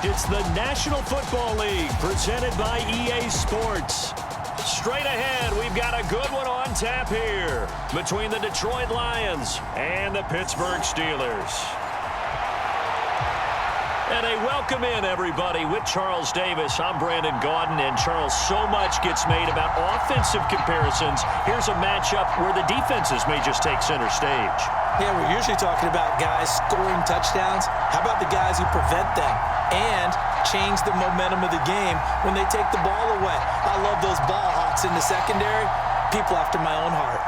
It's the National Football League presented by EA Sports. Straight ahead, we've got a good one on tap here between the Detroit Lions and the Pittsburgh Steelers. And a welcome in, everybody, with Charles Davis. I'm Brandon Gaudin, and Charles, so much gets made about offensive comparisons. Here's a matchup where the defenses may just take center stage. Yeah, we're usually talking about guys scoring touchdowns. How about the guys who prevent them and change the momentum of the game when they take the ball away? I love those ball hawks in the secondary. People after my own heart.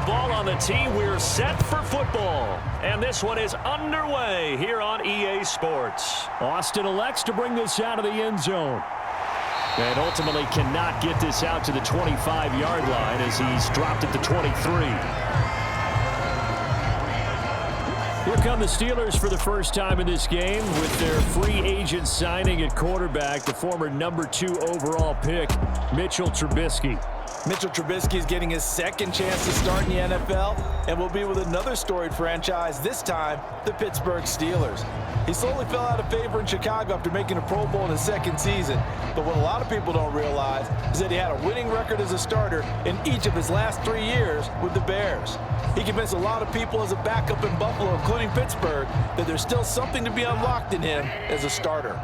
Ball on the tee, we're set for football. And this one is underway here on EA Sports. Austin elects to bring this out of the end zone. And ultimately cannot get this out to the 25-yard line as he's dropped at the 23. Here come the Steelers for the first time in this game with their free agent signing at quarterback, the former #2 overall pick, Mitchell Trubisky. Mitchell Trubisky is getting his second chance to start in the NFL and will be with another storied franchise, this time the Pittsburgh Steelers. He slowly fell out of favor in Chicago after making a Pro Bowl in his second season. But what a lot of people don't realize is that he had a winning record as a starter in each of his last 3 years with the Bears. He convinced a lot of people as a backup in Buffalo, including Pittsburgh, that there's still something to be unlocked in him as a starter.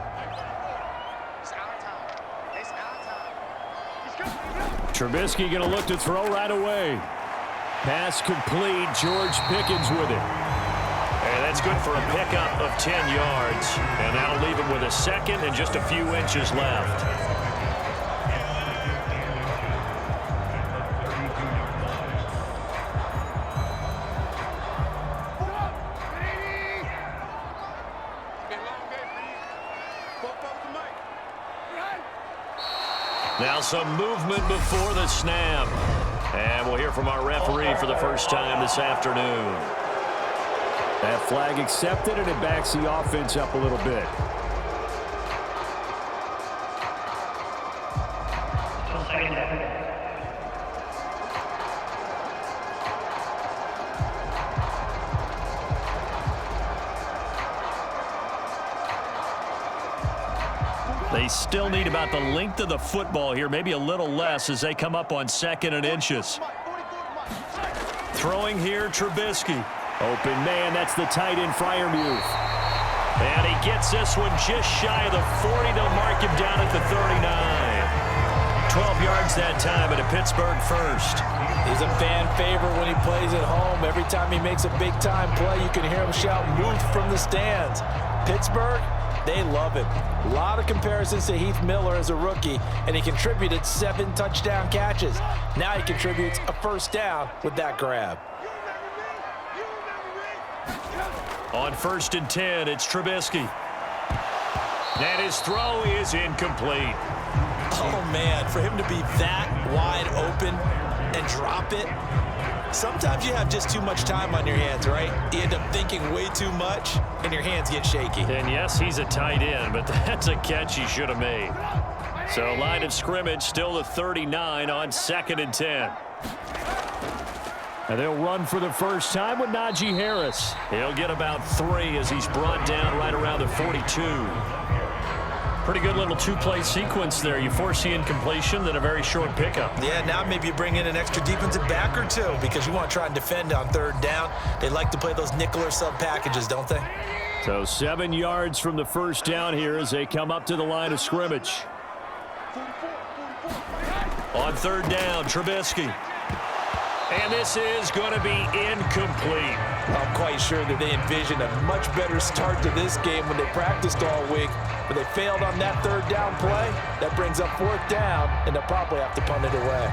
Trubisky going to look to throw right away. Pass complete. George Pickens with it. And that's good for a pickup of 10 yards. And that'll leave him with a second and just a few inches left. Now some movement before the snap. And we'll hear from our referee for the first time this afternoon. That flag accepted, and it backs the offense up a little bit. They still need about the length of the football here, maybe a little less as they come up on 2nd and inches. Throwing here, Trubisky. Open man, that's the tight end, Freiermuth. And he gets this one just shy of the 40. They'll mark him down at the 39. 12 yards that time, and a Pittsburgh first. He's a fan favorite when he plays at home. Every time he makes a big-time play, you can hear him shout, "Move" from the stands. Pittsburgh, they love him. A lot of comparisons to Heath Miller as a rookie, and he contributed 7 touchdown catches. Now he contributes a first down with that grab. On 1st and 10, it's Trubisky. And his throw is incomplete. Oh, man, for him to be that wide open and drop it, sometimes you have just too much time on your hands, right? You end up thinking way too much, and your hands get shaky. And yes, he's a tight end, but that's a catch he should have made. So line of scrimmage still the 39 on 2nd and 10. And they'll run for the first time with Najee Harris. He'll get about 3 as he's brought down right around the 42. Pretty good little 2-play sequence there. You force the incompletion, then a very short pickup. Yeah, now maybe you bring in an extra defensive back or 2 because you want to try and defend on 3rd down. They like to play those nickel or sub packages, don't they? So 7 yards from the first down here as they come up to the line of scrimmage. On 3rd down, Trubisky. And this is going to be incomplete. I'm quite sure that they envisioned a much better start to this game when they practiced all week, but they failed on that 3rd down play. That brings up 4th down, and they'll probably have to punt it away.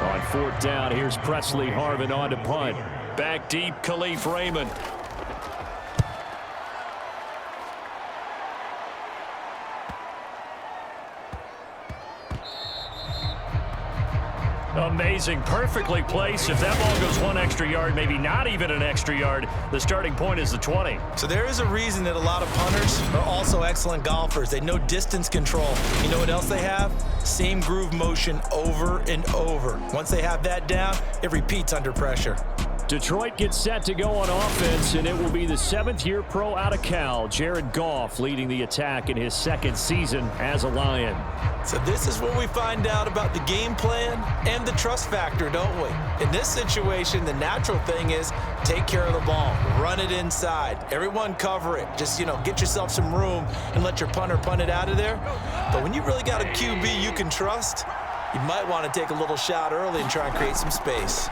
On 4th down, here's Presley Harvin on to punt. Back deep, Khalif Raymond. Amazing. Perfectly placed. If that ball goes one extra yard, maybe not even an extra yard, the starting point is the 20. So there is a reason that a lot of punters are also excellent golfers. They know distance control. You know what else they have? Same groove motion over and over. Once they have that down, it repeats under pressure. Detroit gets set to go on offense, and it will be the 7th-year pro out of Cal, Jared Goff, leading the attack in his 2nd season as a Lion. So this is where we find out about the game plan and the trust factor, don't we? In this situation, the natural thing is take care of the ball, run it inside, everyone cover it. Just, get yourself some room and let your punter punt it out of there. But when you really got a QB you can trust, you might want to take a little shot early and try and create some space.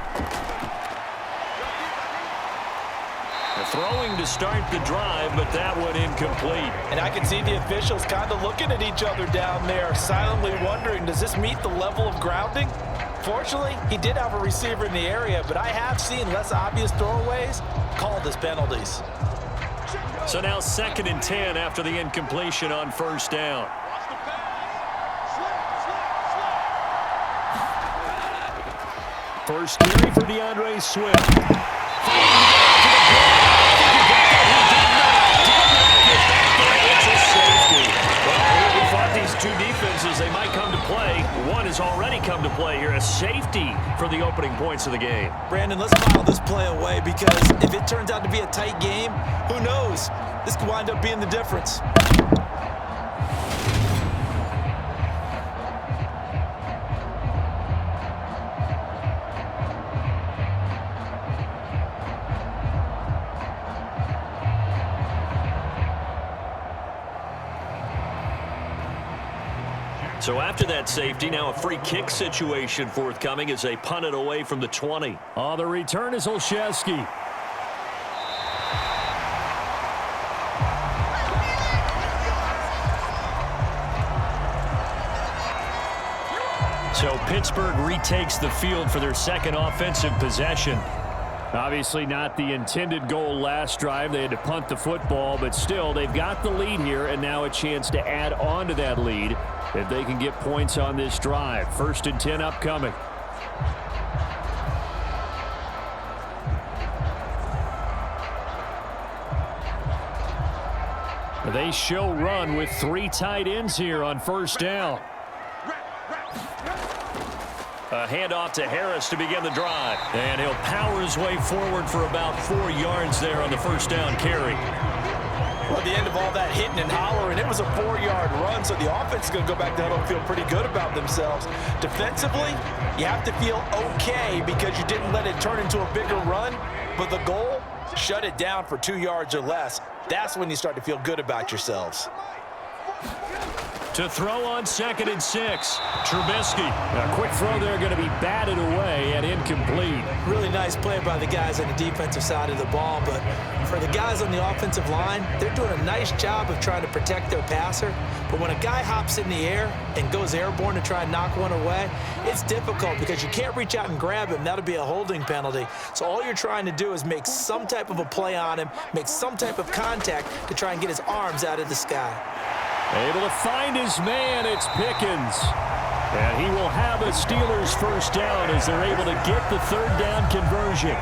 Throwing to start the drive, but that one incomplete. And I can see the officials kind of looking at each other down there, silently wondering, does this meet the level of grounding? Fortunately, he did have a receiver in the area, but I have seen less obvious throwaways called as penalties. So now 2nd and 10 after the incompletion on 1st down. First carry for DeAndre Swift. Two defenses, they might come to play. One has already come to play here. A safety for the opening points of the game. Brandon, let's file this play away because if it turns out to be a tight game, who knows? This could wind up being the difference. So after that safety, now a free kick situation forthcoming as they punt it away from the 20. On the return is Olszewski. So Pittsburgh retakes the field for their 2nd offensive possession. Obviously not the intended goal last drive. They had to punt the football, but still they've got the lead here and now a chance to add on to that lead if they can get points on this drive. 1st and 10 upcoming. They show run with 3 tight ends here on 1st down. A handoff to Harris to begin the drive. And he'll power his way forward for about 4 yards there on the 1st down carry. Well, at the end of all that hitting and hollering, it was a 4-yard run, so the offense is going to go back to huddle and feel pretty good about themselves. Defensively, you have to feel okay because you didn't let it turn into a bigger run, but the goal, shut it down for 2 yards or less. That's when you start to feel good about yourselves. To throw on 2nd and 6. Trubisky. A quick throw there going to be batted away and incomplete. Really nice play by the guys on the defensive side of the ball, but for the guys on the offensive line, they're doing a nice job of trying to protect their passer. But when a guy hops in the air and goes airborne to try and knock one away, it's difficult because you can't reach out and grab him. That'll be a holding penalty. So all you're trying to do is make some type of a play on him, make some type of contact to try and get his arms out of the sky. Able to find his man, it's Pickens. And he will have a Steelers 1st down as they're able to get the 3rd down conversion.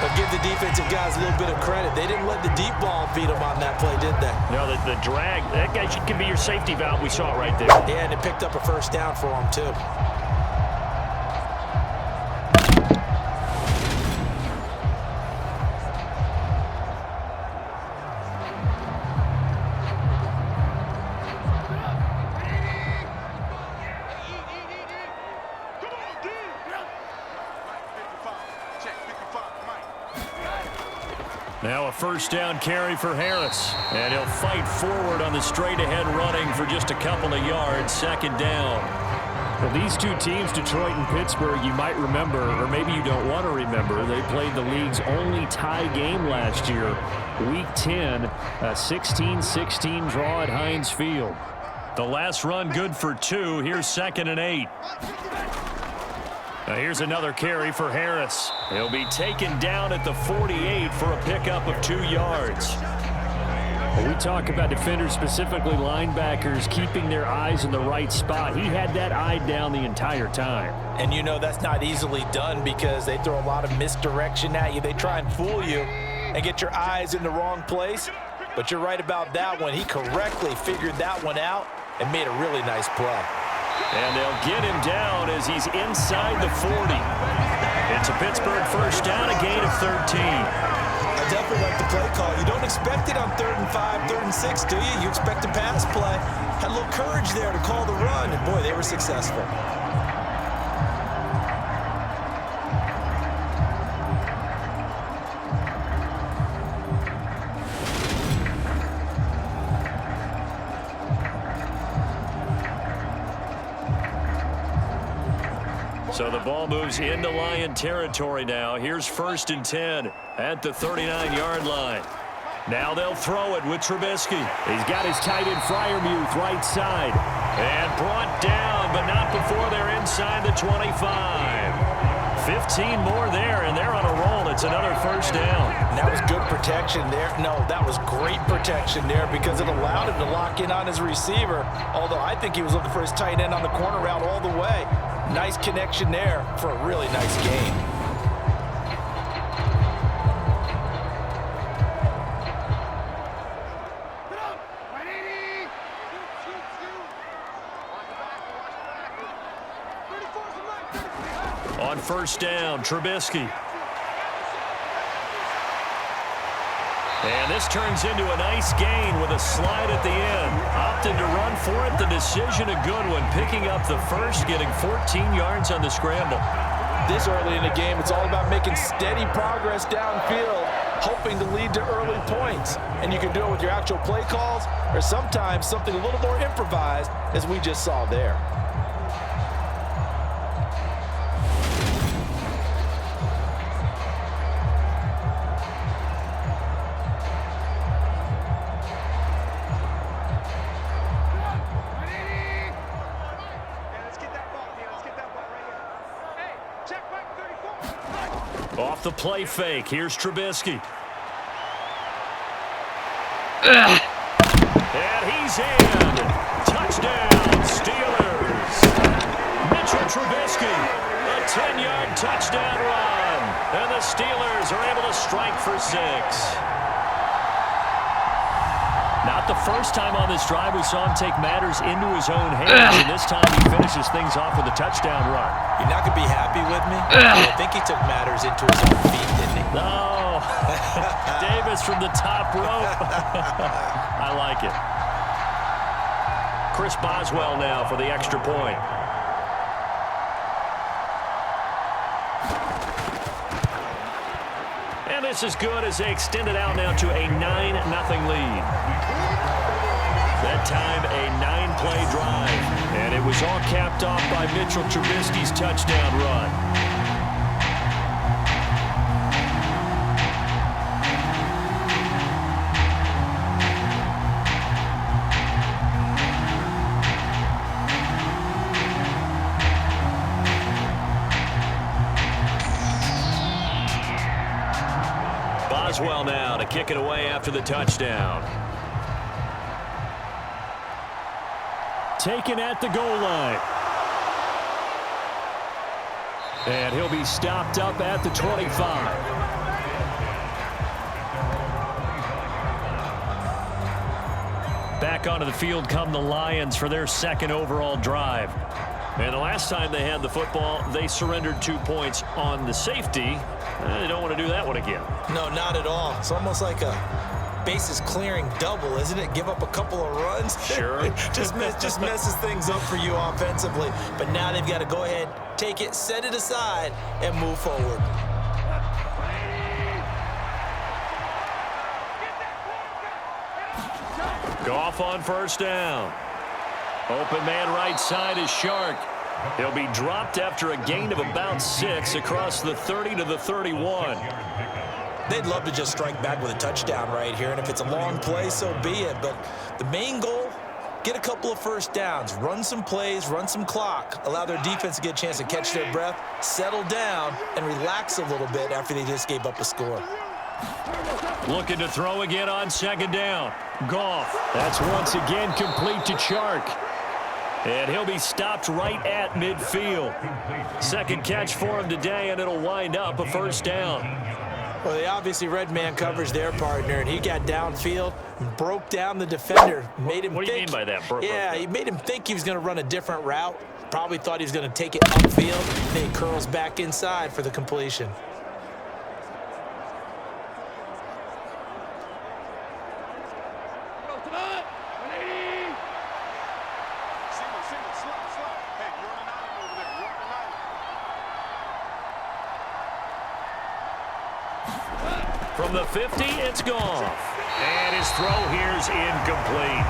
I'll give the defensive guys a little bit of credit. They didn't let the deep ball beat them on that play, did they? No, the drag, that guy can be your safety valve. We saw it right there. Yeah, and it picked up a 1st down for them, too. Now a 1st down carry for Harris. And he'll fight forward on the straight-ahead running for just a couple of yards. 2nd down. Well, these two teams, Detroit and Pittsburgh, you might remember, or maybe you don't want to remember, they played the league's only tie game last year. Week 10, a 16-16 draw at Heinz Field. The last run good for 2. Here's 2nd and 8. Now here's another carry for Harris. He'll be taken down at the 48 for a pickup of 2 yards. When we talk about defenders, specifically linebackers, keeping their eyes in the right spot, he had that eye down the entire time. And you know that's not easily done because they throw a lot of misdirection at you. They try and fool you and get your eyes in the wrong place. But you're right about that one. He correctly figured that one out and made a really nice play. And they'll get him down as he's inside the 40. It's a Pittsburgh first down, a gain of 13. I definitely like the play call. You don't expect it on 3rd and 5, 3rd and 6, do you? You expect a pass play. Had a little courage there to call the run, and boy, they were successful. So the ball moves into Lion territory now. Here's 1st and 10 at the 39-yard line. Now they'll throw it with Trubisky. He's got his tight end Freiermuth right side. And brought down, but not before they're inside the 25. 15 more there, and they're on a roll. It's another first down. And that was good protection there. No, that was great protection there because it allowed him to lock in on his receiver. Although I think he was looking for his tight end on the corner route all the way. Nice connection there for a really nice gain. On first down, Trubisky. And this turns into a nice gain with a slide at the end. Opted to run for it. The decision a good one. Picking up the first, getting 14 yards on the scramble. This early in the game, it's all about making steady progress downfield, hoping to lead to early points. And you can do it with your actual play calls or sometimes something a little more improvised, as we just saw there. Off the play fake, here's Trubisky. And he's in. Touchdown, Steelers. Mitchell Trubisky, a 10-yard touchdown run. And the Steelers are able to strike for 6. Not the first time on this drive we saw him take matters into his own hands, and this time he finishes things off with a touchdown run. You're not going to be happy with me? I think he took matters into his own feet, didn't he? No. Davis from the top rope. I like it. Chris Boswell now for the extra point. And this is good as they extend it out now to a 9-0 lead. That time a 9-play drive. And it was all capped off by Mitchell Trubisky's touchdown run. Boswell now to kick it away after the touchdown. Taken at the goal line. And he'll be stopped up at the 25. Back onto the field come the Lions for their second overall drive. And the last time they had the football, they surrendered 2 points on the safety. They don't want to do that one again. No, not at all. It's almost like a bases clearing double, isn't it? Give up a couple of runs. Sure. just messes things up for you offensively. But now they've got to go ahead, take it, set it aside, and move forward. Goff on first down. Open man right side is Shark. He'll be dropped after a gain of about 6 across the 30 to the 31. They'd love to just strike back with a touchdown right here, and if it's a long play, so be it. But the main goal, get a couple of first downs, run some plays, run some clock, allow their defense to get a chance to catch their breath, settle down, and relax a little bit after they just gave up a score. Looking to throw again on second down. Goff. That's once again complete to Chark. And he'll be stopped right at midfield. Second catch for him today, and it'll wind up a first down. Well, they obviously read man coverage their partner, and he got downfield, broke down the defender, made him What do you mean by that? He made him think he was going to run a different route. Probably thought he was going to take it upfield. Then he curls back inside for the completion. From the 50, it's Goff. And his throw here's incomplete.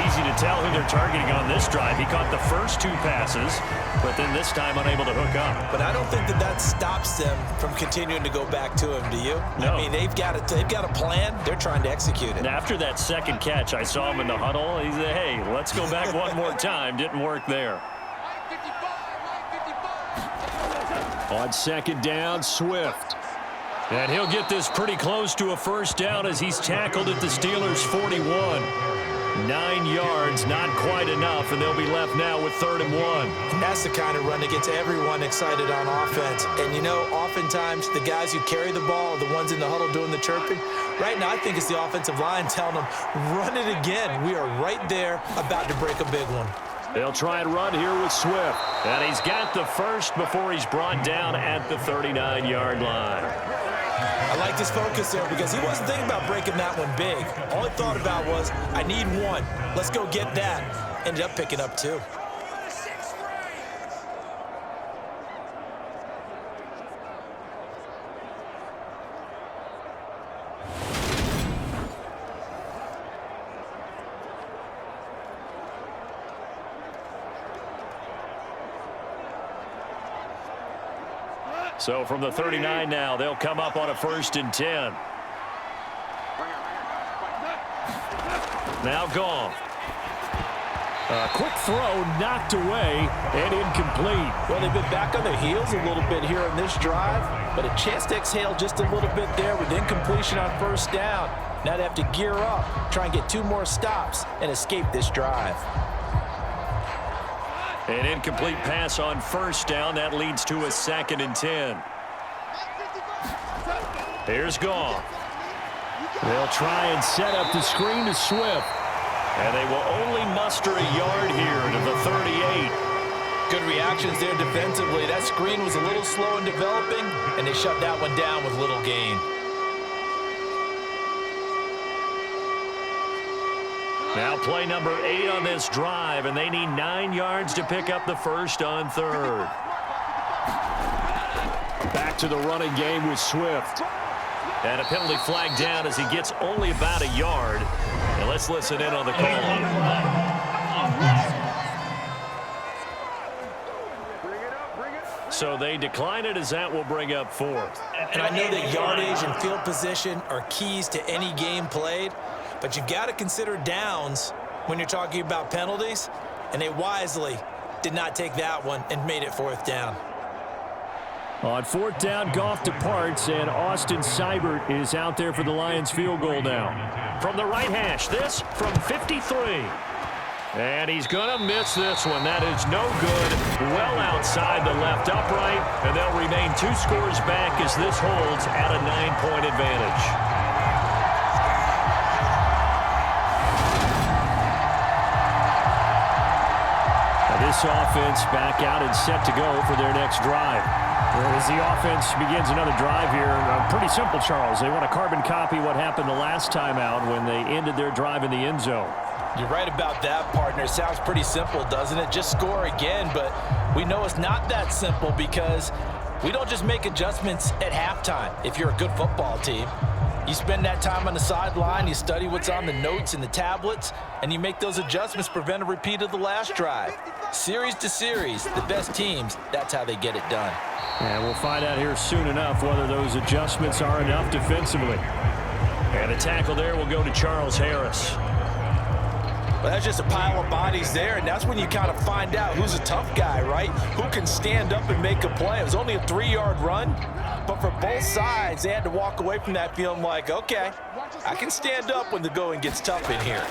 Easy to tell who they're targeting on this drive. He caught the first two passes, but then this time unable to hook up. But I don't think that stops them from continuing to go back to him, do you? No. I mean, they've got a plan. They're trying to execute it. And after that second catch, I saw him in the huddle. He said, hey, let's go back one more time. Didn't work there. On second down, Swift. And he'll get this pretty close to a first down as he's tackled at the Steelers' 41. 9 yards, not quite enough, and they'll be left now with 3rd and 1. That's the kind of run that gets everyone excited on offense. And, you know, oftentimes the guys who carry the ball are the ones in the huddle doing the chirping. Right now, I think it's the offensive line telling them, run it again. We are right there about to break a big one. They'll try and run here with Swift. And he's got the first before he's brought down at the 39-yard line. I like his focus there because he wasn't thinking about breaking that one big. All he thought about was, I need one. Let's go get that. Ended up picking up 2. So from the 39 now, they'll come up on a 1st and 10. Now Goff. A quick throw knocked away and incomplete. Well, they've been back on their heels a little bit here in this drive, but a chance to exhale just a little bit there with incompletion on 1st down. Now they have to gear up, try and get 2 more stops and escape this drive. An incomplete pass on 1st down. That leads to a 2nd and 10. Here's Goff. They'll try and set up the screen to Swift. And they will only muster a yard here to the 38. Good reactions there defensively. That screen was a little slow in developing, and they shut that one down with little gain. Now play number 8 on this drive, and they need 9 yards to pick up the first on 3rd. Back to the running game with Swift. And a penalty flag down as he gets only about a yard. And let's listen in on the call. So they decline it as that will bring up 4th. And I know that yardage and field position are keys to any game played, but you've got to consider downs when you're talking about penalties, and they wisely did not take that one and made it 4th down. On 4th down, Goff departs, and Austin Seibert is out there for the Lions field goal now. From the right hash, this from 53. And he's going to miss this one. That is no good. Well outside the left upright, and they'll remain 2 scores back as this holds at a 9-point advantage. This offense back out and set to go for their next drive. As the offense begins another drive here, pretty simple, Charles. They want to carbon copy what happened the last time out when they ended their drive in the end zone. You're right about that, partner. Sounds pretty simple, doesn't it? Just score again, but we know it's not that simple because we don't just make adjustments at halftime if you're a good football team. You spend that time on the sideline, you study what's on the notes and the tablets, and you make those adjustments to prevent a repeat of the last drive. Series to series, the best teams, that's how they get it done. And we'll find out here soon enough whether those adjustments are enough defensively. And the tackle there will go to Charles Harris. Well, that's just a pile of bodies there, and that's when you kind of find out who's a tough guy, right? Who can stand up and make a play. It was only a 3-yard run, but for both sides, they had to walk away from that feeling like, okay, I can stand up when the going gets tough in here.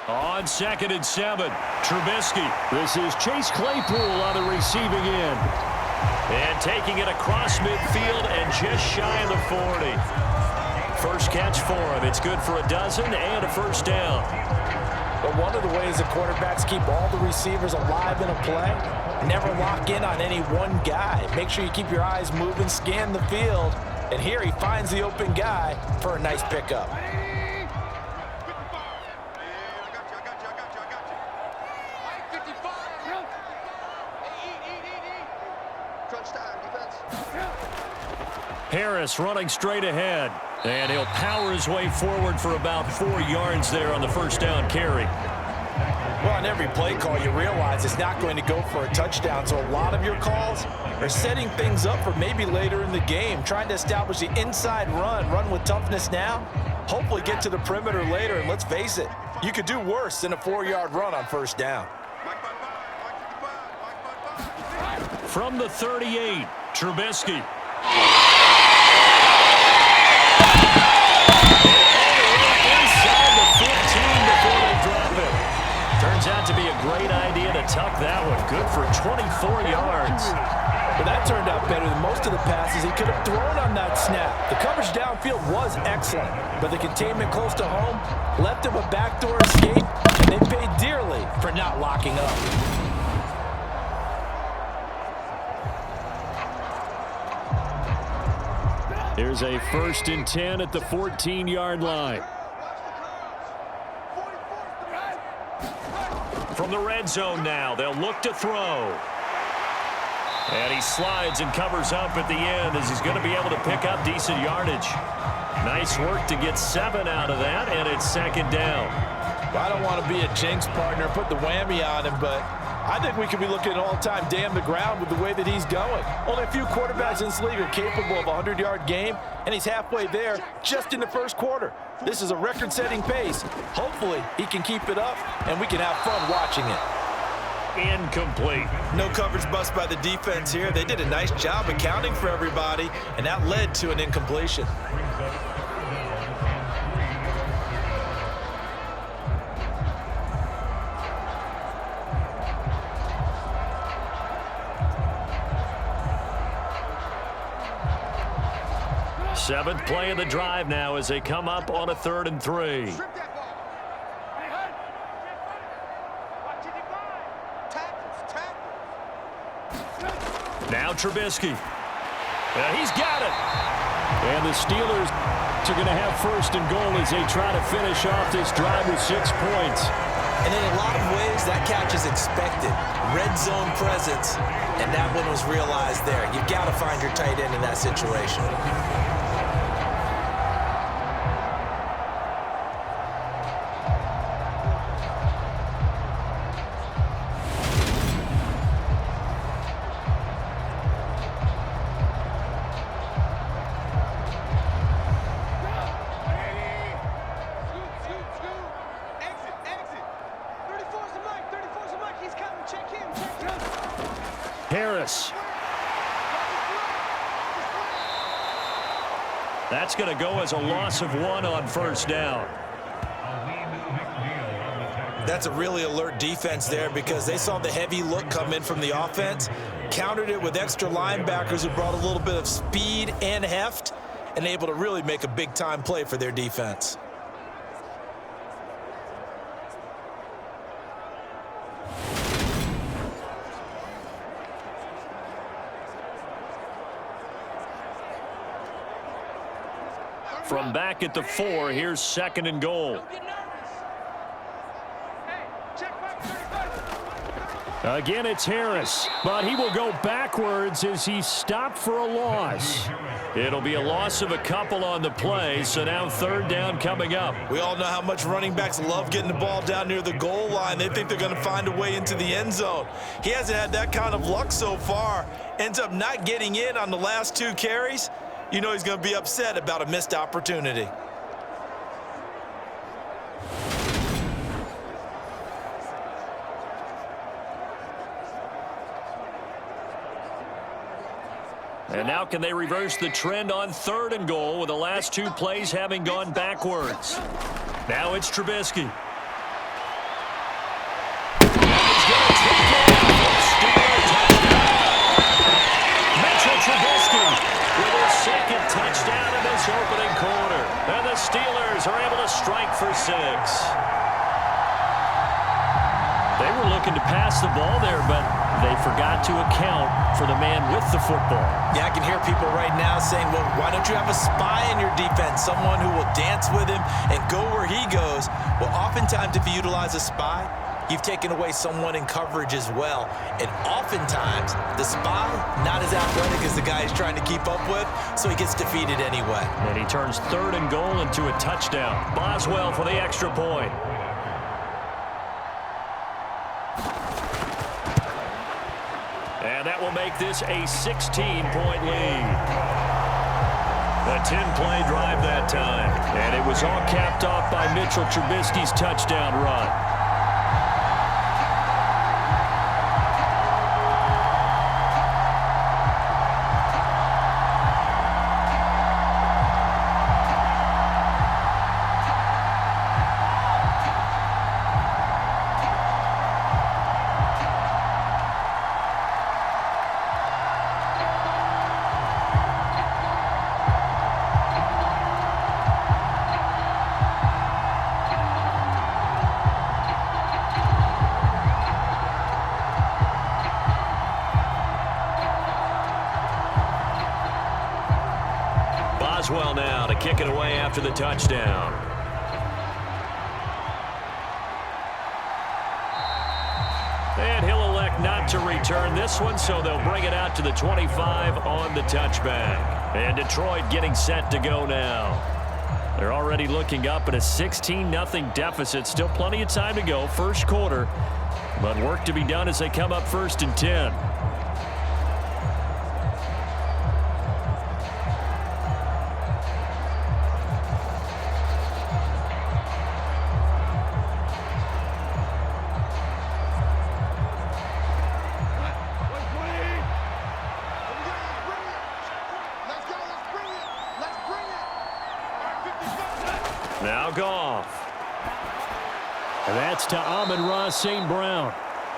On 2nd and 7, Trubisky. This is Chase Claypool on the receiving end. And taking it across midfield and just shy of the 40. First catch for him. It's good for a dozen and a first down. But one of the ways the quarterbacks keep all the receivers alive in a play, never lock in on any one guy. Make sure you keep your eyes moving, scan the field. And here he finds the open guy for a nice pickup. Harris running straight ahead. And he'll power his way forward for about 4 yards there on the first down carry. Well, on every play call, you realize it's not going to go for a touchdown. So a lot of your calls are setting things up for maybe later in the game, trying to establish the inside run with toughness now, hopefully get to the perimeter later. And let's face it, you could do worse than a 4-yard run on first down. From the 38, Trubisky. Turns out to be a great idea to tuck that one. Good for 24 yards. But that turned out better than most of the passes he could have thrown on that snap. The coverage downfield was excellent, but the containment close to home left him a backdoor escape, and they paid dearly for not locking up. Here's a 1st and 10 at the 14-yard line. From the red zone now, they'll look to throw. And he slides and covers up at the end as he's going to be able to pick up decent yardage. Nice work to get 7 out of that, and it's 2nd down. Well, I don't want to be a jinx partner, put the whammy on him, but I think we could be looking at all-time damn the ground with the way that he's going. Only a few quarterbacks in this league are capable of a 100-yard game, and he's halfway there just in the first quarter. This is a record-setting pace. Hopefully, he can keep it up, and we can have fun watching it. Incomplete. No coverage bust by the defense here. They did a nice job accounting for everybody, and that led to an incompletion. Seventh play of the drive now as they come up on a 3rd and 3. Now Trubisky. He's got it. And the Steelers are going to have 1st and goal as they try to finish off this drive with 6 points. And in a lot of ways, that catch is expected. Red zone presence, and that one was realized there. You've got to find your tight end in that situation. Harris. That's going to go as a loss of 1 on 1st down. That's a really alert defense there because they saw the heavy look come in from the offense, countered it with extra linebackers who brought a little bit of speed and heft, and able to really make a big-time play for their defense. From back at the 4, here's 2nd and goal. Again, it's Harris, but he will go backwards as he stopped for a loss. It'll be a loss of a couple on the play, so now 3rd down coming up. We all know how much running backs love getting the ball down near the goal line. They think they're going to find a way into the end zone. He hasn't had that kind of luck so far. Ends up not getting in on the last 2 carries. You know he's going to be upset about a missed opportunity. And now can they reverse the trend on 3rd and goal with the last 2 plays having gone backwards? Now it's Trubisky. Trubisky with his 2nd touchdown in this opening quarter. And the Steelers are able to strike for 6. They were looking to pass the ball there, but they forgot to account for the man with the football. Yeah, I can hear people right now saying, well, why don't you have a spy in your defense, someone who will dance with him and go where he goes? Well, oftentimes if you utilize a spy, you've taken away someone in coverage as well. And oftentimes, the spy, not as athletic as the guy he's trying to keep up with, so he gets defeated anyway. And he turns 3rd and goal into a touchdown. Boswell for the extra point. And that will make this a 16-point lead. A 10-play drive that time. And it was all capped off by Mitchell Trubisky's touchdown run. Boswell now to kick it away after the touchdown. And he'll elect not to return this one, so they'll bring it out to the 25 on the touchback. And Detroit getting set to go now. They're already looking up at a 16-0 deficit. Still plenty of time to go, 1st quarter. But work to be done as they come up 1st and 10. Now Goff. And that's to Amon-Ra St. Brown.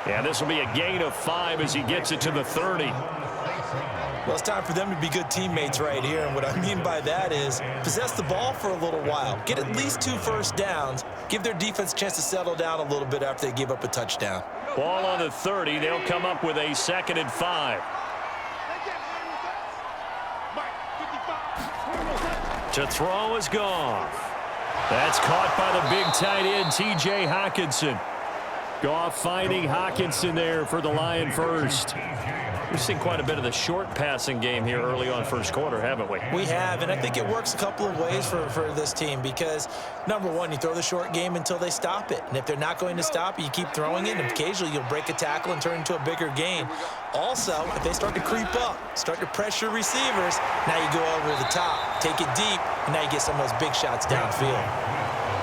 And this will be a gain of 5 as he gets it to the 30. Well, it's time for them to be good teammates right here. And what I mean by that is possess the ball for a little while. Get at least 2 first downs. Give their defense a chance to settle down a little bit after they give up a touchdown. Ball on the 30. They'll come up with a 2nd and 5. To throw is Goff. That's caught by the big tight end, T.J. Hockenson. Goff finding Hockenson there for the Lion first. We've seen quite a bit of the short passing game here early on 1st quarter, haven't we? We have, and I think it works a couple of ways for this team because, number one, you throw the short game until they stop it. And if they're not going to stop it, you keep throwing it, and occasionally you'll break a tackle and turn into a bigger gain. Also, if they start to creep up, start to pressure receivers, now you go over the top, take it deep, and now you get some of those big shots downfield.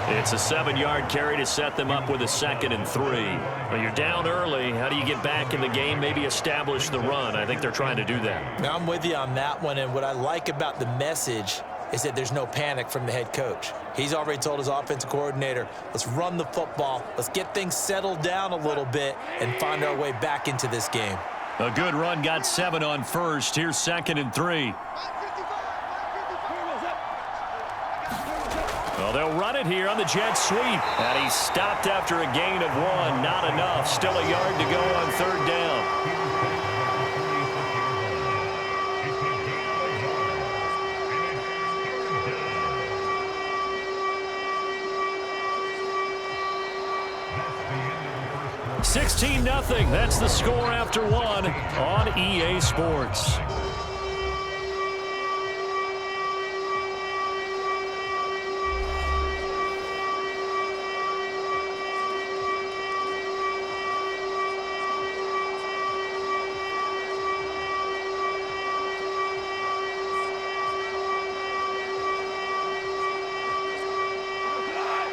It's a 7-yard carry to set them up with a 2nd and 3. Well, you're down early. How do you get back in the game, maybe establish the run? I think they're trying to do that. Now, I'm with you on that one, and what I like about the message is that there's no panic from the head coach. He's already told his offensive coordinator, let's run the football, let's get things settled down a little bit and find our way back into this game. A good run, got 7 on 1st. Here's 2nd and 3. Well, they'll run it here on the jet sweep. And he stopped after a gain of 1. Not enough. Still a yard to go on 3rd down. $16-0. That's the score after 1 on EA Sports.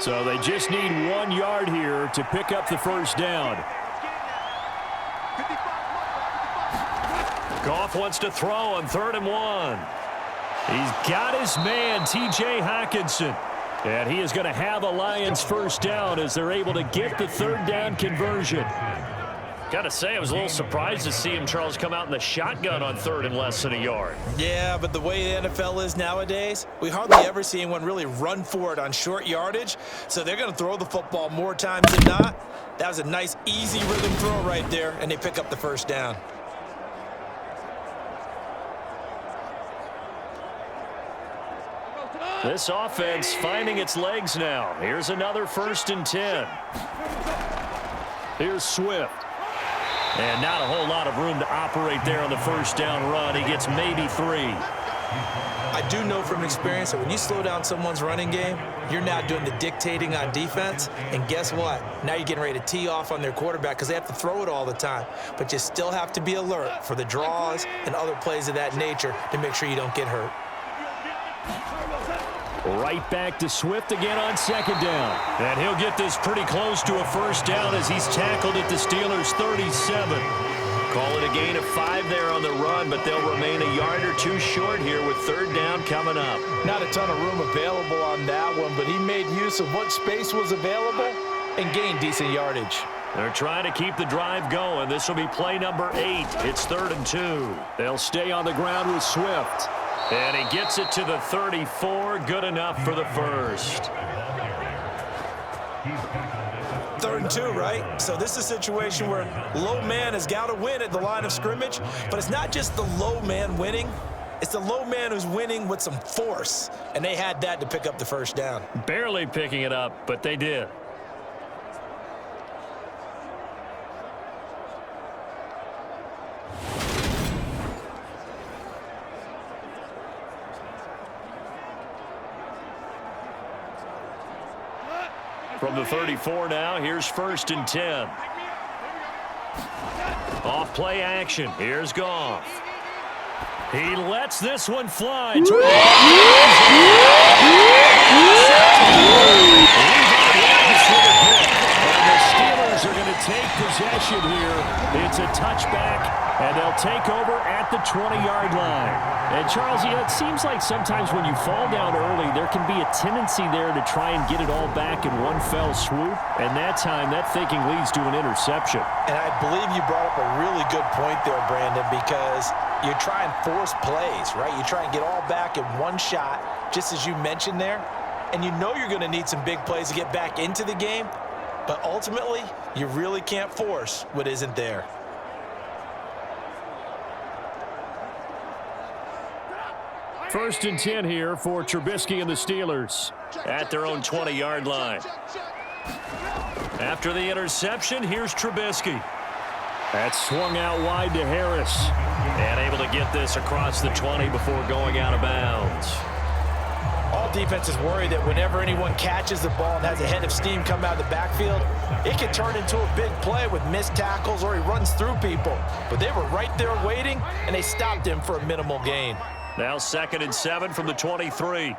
So they just need 1 yard here to pick up the 1st down. Goff wants to throw on 3rd and 1. He's got his man, T.J. Hockenson. And he is going to have a Lions first down as they're able to get the 3rd down conversion. Got to say, I was a little surprised to see him, Charles, come out in the shotgun on 3rd and less than a yard. Yeah, but the way the NFL is nowadays, we hardly ever see anyone really run for it on short yardage. So they're going to throw the football more times than not. That was a nice, easy rhythm throw right there, and they pick up the first down. This offense finding its legs now. Here's another 1st and 10. Here's Swift. And not a whole lot of room to operate there on the first down run. He gets maybe 3. I do know from experience that when you slow down someone's running game, you're now doing the dictating on defense. And guess what? Now you're getting ready to tee off on their quarterback because they have to throw it all the time. But you still have to be alert for the draws and other plays of that nature to make sure you don't get hurt. Right back to Swift again on 2nd down. And he'll get this pretty close to a first down as he's tackled at the Steelers' 37. Call it a gain of 5 there on the run, but they'll remain a yard or 2 short here with 3rd down coming up. Not a ton of room available on that one, but he made use of what space was available and gained decent yardage. They're trying to keep the drive going. This will be play number 8. It's 3rd and 2. They'll stay on the ground with Swift. And he gets it to the 34. Good enough for the first. 3rd and 2, right? So this is a situation where low man has got to win at the line of scrimmage. But it's not just the low man winning. It's the low man who's winning with some force. And they had that to pick up the first down. Barely picking it up, but they did. From the 34 now, here's 1st and 10. Off play action. Here's Goff. He lets this one fly. And the Steelers are going to take possession here. It's a touchback, and they'll take over at the 20-yard line. And, Charles, it seems like sometimes when you fall down early, there can be a tendency there to try and get it all back in one fell swoop. And that time, that thinking leads to an interception. And I believe you brought up a really good point there, Brandon, because you try and force plays, right? You try and get all back in one shot, just as you mentioned there. And you know you're going to need some big plays to get back into the game. But ultimately, you really can't force what isn't there. First and 10 here for Trubisky and the Steelers at their own 20-yard line. After the interception, here's Trubisky. That's swung out wide to Harris. And able to get this across the 20 before going out of bounds. All defenses worry that whenever anyone catches the ball and has a head of steam come out of the backfield, it can turn into a big play with missed tackles or he runs through people. But they were right there waiting, and they stopped him for a minimal gain. Now 2nd and 7 from the 23.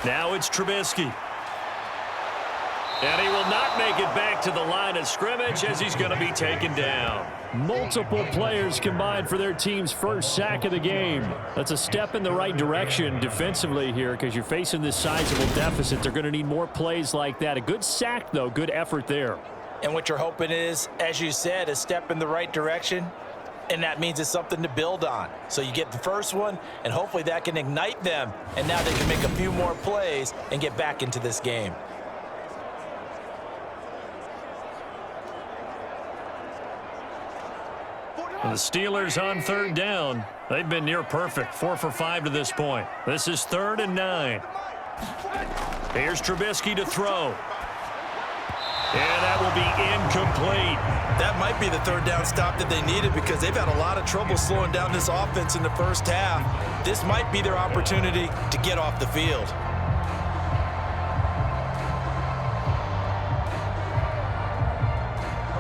Now it's Trubisky. And he will not make it back to the line of scrimmage as he's going to be taken down. Multiple players combined for their team's first sack of the game. That's a step in the right direction defensively here because you're facing this sizable deficit. They're going to need more plays like that. A good sack, though. Good effort there. And what you're hoping is, as you said, a step in the right direction. And that means it's something to build on. So you get the first one, and hopefully that can ignite them. And now they can make a few more plays and get back into this game. The Steelers on 3rd down. They've been near perfect, 4 for 5 to this point. This is 3rd and 9. Here's Trubisky to throw. And that will be incomplete. That might be the 3rd down stop that they needed because they've had a lot of trouble slowing down this offense in the first half. This might be their opportunity to get off the field.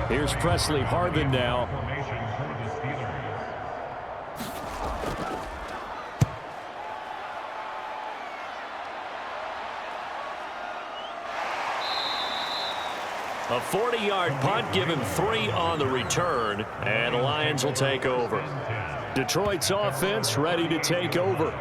Here's Presley Harvin now. A 40-yard punt, give him 3 on the return, and the Lions will take over. Detroit's offense ready to take over.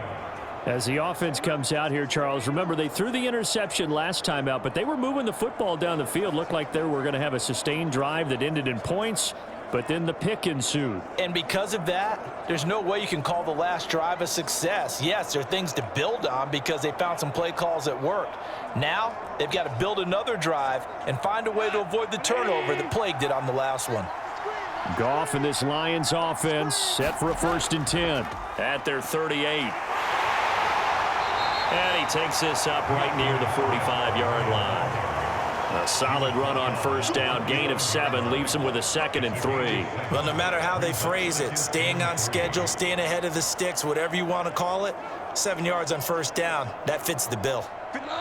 As the offense comes out here, Charles, remember they threw the interception last time out, but they were moving the football down the field. Looked like they were going to have a sustained drive that ended in points, but then the pick ensued. And because of that, there's no way you can call the last drive a success. Yes, there are things to build on because they found some play calls that worked. Now, they've got to build another drive and find a way to avoid the turnover that plagued it on the last one. Goff and this Lions offense set for a 1st and 10 at their 38. And he takes this up right near the 45-yard line. A solid run on 1st down. Gain of 7 leaves him with a 2nd and 3. Well, no matter how they phrase it, staying on schedule, staying ahead of the sticks, whatever you want to call it, 7 yards on 1st down, that fits the bill.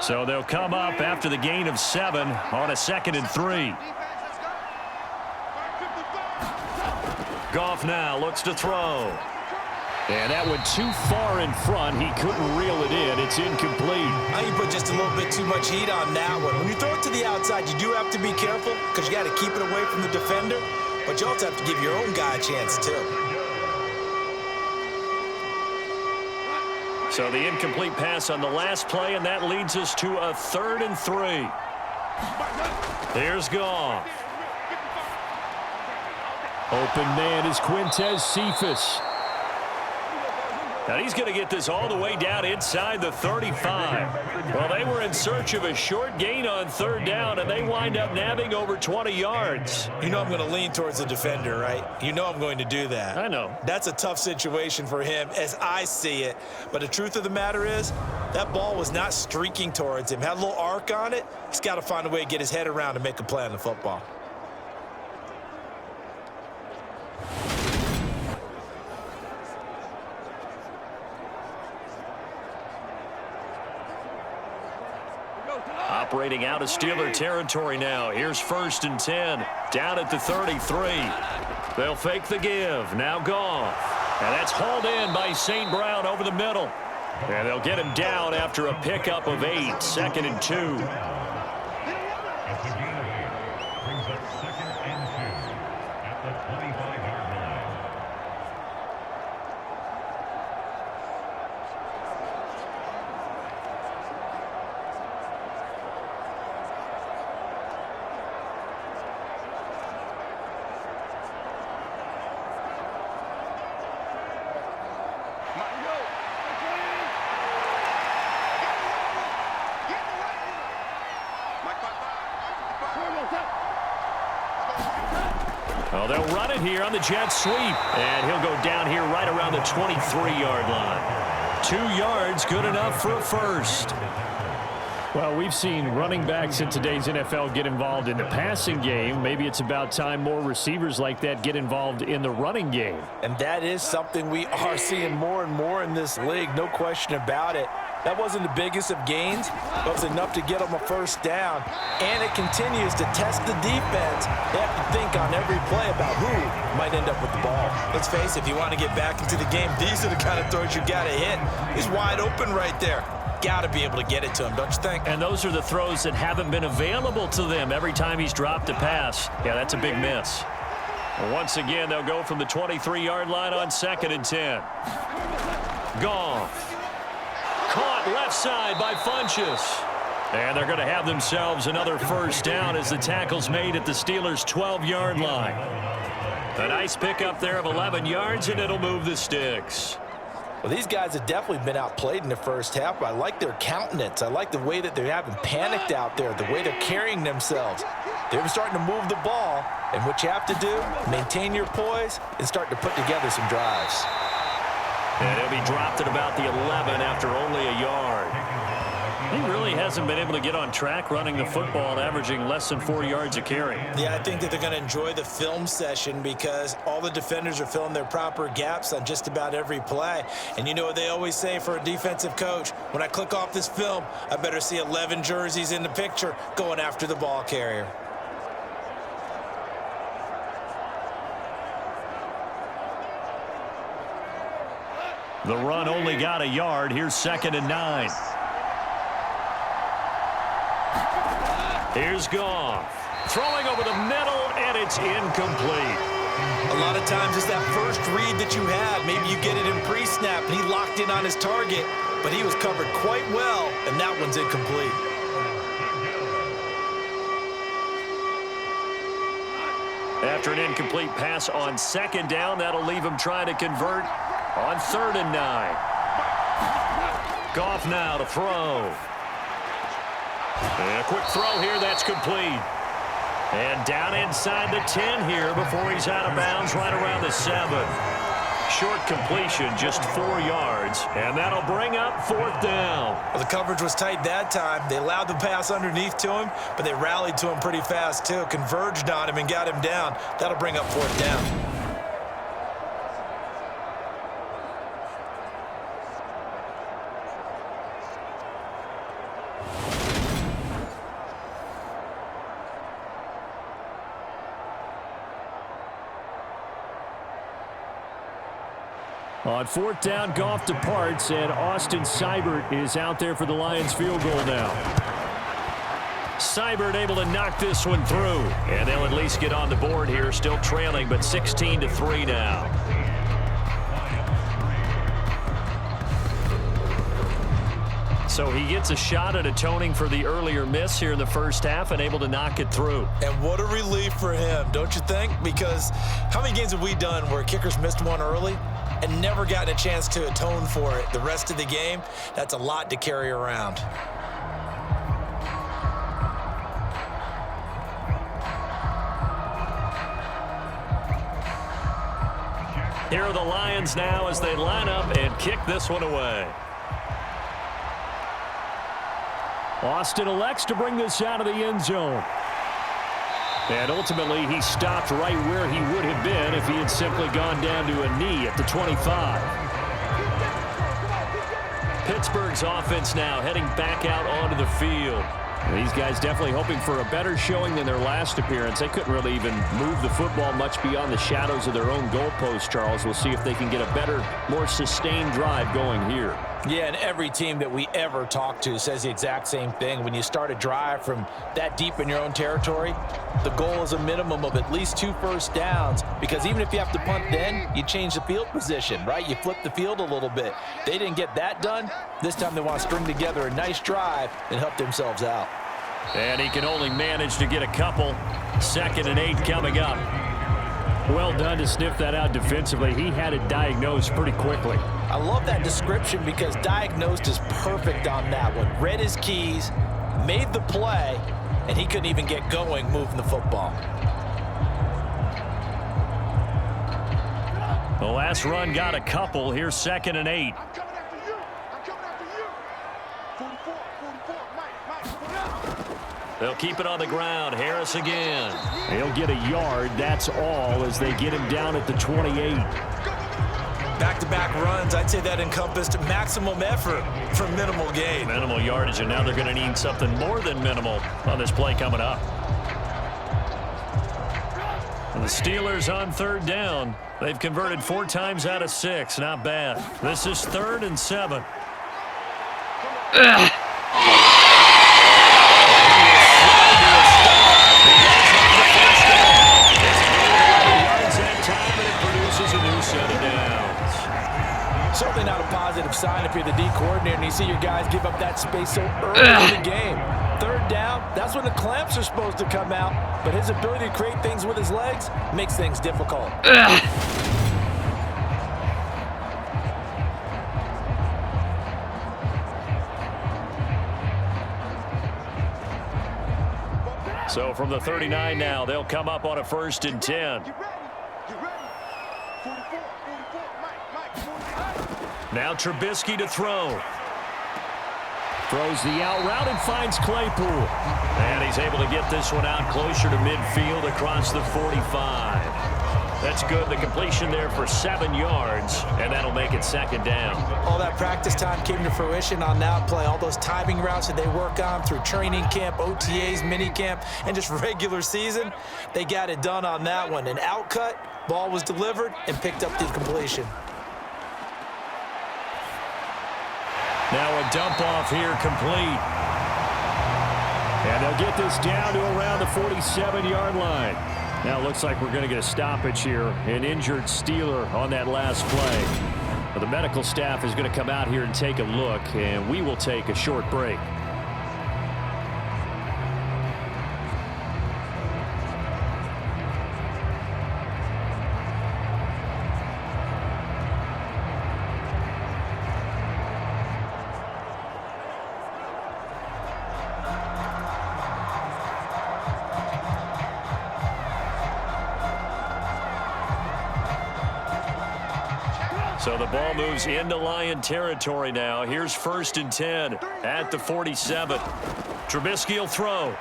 So they'll come up after the gain of 7 on a 2nd and 3. Goff now looks to throw. And that went too far in front. He couldn't reel it in. It's incomplete. Now you put just a little bit too much heat on that one. When you throw it to the outside, you do have to be careful because you got to keep it away from the defender. But you also have to give your own guy a chance, too. So the incomplete pass on the last play, and that leads us to a 3rd and 3. Here's Goff. Open man is Quintez Cephas. Now he's going to get this all the way down inside the 35. Well, they were in search of a short gain on 3rd down, and they wind up nabbing over 20 yards. You know I'm going to lean towards the defender, right? You know I'm going to do that. I know. That's a tough situation for him as I see it. But the truth of the matter is, that ball was not streaking towards him. Had a little arc on it. He's got to find a way to get his head around and make a play on the football. Operating out of Steeler territory now. Here's 1st and 10. Down at the 33. They'll fake the give. Now Goff. And that's hauled in by St. Brown over the middle. And they'll get him down after a pickup of 8. 2nd and 2. Brings up 2nd and 2 at the 25-yard line. Oh, they'll run it here on the jet sweep. And he'll go down here right around the 23-yard line. 2 yards, good enough for a 1st. Well, we've seen running backs in today's NFL get involved in the passing game. Maybe it's about time more receivers like that get involved in the running game. And that is something we are seeing more and more in this league, no question about it. That wasn't the biggest of gains, but it was enough to get them a 1st down. And it continues to test the defense. They have to think on every play about who might end up with the ball. Let's face it, if you want to get back into the game, these are the kind of throws you got to hit. He's wide open right there. Got to be able to get it to him, don't you think? And those are the throws that haven't been available to them every time he's dropped a pass. Yeah, that's a big miss. Once again, they'll go from the 23-yard line on 2nd and 10. Goff. Caught left side by Funchess. And they're going to have themselves another 1st down as the tackle's made at the Steelers' 12-yard line. A nice pickup there of 11 yards, and it'll move the sticks. Well, these guys have definitely been outplayed in the 1st half, but I like their countenance. I like the way that they haven't panicked out there, the way they're carrying themselves. They're starting to move the ball, and what you have to do, maintain your poise and start to put together some drives. And he'll be dropped at about the 11 after only a yard. He really hasn't been able to get on track running the football, averaging less than 4 yards a carry. Yeah, I think that they're going to enjoy the film session because all the defenders are filling their proper gaps on just about every play. And you know what they always say for a defensive coach? When I click off this film, I better see 11 jerseys in the picture going after the ball carrier. The run only got a yard. Here's 2nd and 9. Here's Goff. Throwing over the middle, and it's incomplete. A lot of times it's that first read that you have. Maybe you get it in pre-snap, and he locked in on his target, but he was covered quite well, and that one's incomplete. After an incomplete pass on second down, that'll leave him trying to convert on 3rd and 9. Goff now to throw. And a quick throw here, that's complete. And down inside the 10 here before he's out of bounds right around the 7. Short completion, just 4 yards, and that'll bring up 4th down. Well, the coverage was tight that time. They allowed the pass underneath to him, but they rallied to him pretty fast, too. Converged on him and got him down. That'll bring up 4th down. On 4th down, Goff departs, and Austin Seibert is out there for the Lions field goal now. Seibert able to knock this one through, and they'll at least get on the board here, still trailing, but 16-3 now. So he gets a shot at atoning for the earlier miss here in the first half and able to knock it through. And what a relief for him, don't you think? Because how many games have we done where kickers missed one early and never gotten a chance to atone for it the rest of the game? That's a lot to carry around. Here are the Lions now as they line up and kick this one away. Austin elects to bring this out of the end zone. And ultimately, he stopped right where he would have been if he had simply gone down to a knee at the 25. Pittsburgh's offense now heading back out onto the field. These guys definitely hoping for a better showing than their last appearance. They couldn't really even move the football much beyond the shadows of their own goalpost, Charles. We'll see if they can get a better, more sustained drive going here. Yeah, and every team that we ever talk to says the exact same thing. When you start a drive from that deep in your own territory, the goal is a minimum of at least 2 first downs, because even if you have to punt then, you change the field position, right? You flip the field a little bit. They didn't get that done. This time they want to string together a nice drive and help themselves out. And he can only manage to get a couple. 2nd and 8 coming up. Well done to sniff that out defensively. He had it diagnosed pretty quickly. I love that description because diagnosed is perfect on that one. Read his keys, made the play, and he couldn't even get going moving the football. The last run got a couple. Here's 2nd and 8. I'm coming after you. I'm coming after you. 44, Mike. They'll keep it on the ground. Harris again. He'll get a yard. That's all as they get him down at the 28. Back-to-back runs, I'd say that encompassed maximum effort for minimal gain. Minimal yardage, and now they're going to need something more than minimal on this play coming up. And the Steelers on 3rd down. They've converted 4 times out of 6. Not bad. This is 3rd and 7. Certainly not a positive sign if you're the D coordinator and you see your guys give up that space so early in the game. 3rd down, that's when the clamps are supposed to come out, but his ability to create things with his legs makes things difficult. So from the 39 now, they'll come up on a 1st and 10. You ready? 44, Mike. Now Trubisky to throw. Throws the out route and finds Claypool. And he's able to get this one out closer to midfield across the 45. That's good. The completion there for 7 yards, and that'll make it 2nd down. All that practice time came to fruition on that play. All those timing routes that they work on through training camp, OTAs, mini camp, and just regular season, they got it done on that one. An outcut, ball was delivered, and picked up the completion. Now a dump off here complete. And they'll get this down to around the 47-yard line. Now it looks like we're going to get a stoppage here. An injured Steeler on that last play. But the medical staff is going to come out here and take a look, and we will take a short break. So the ball moves into Lion territory now. Here's 1st and 10 at the 47. Trubisky will throw.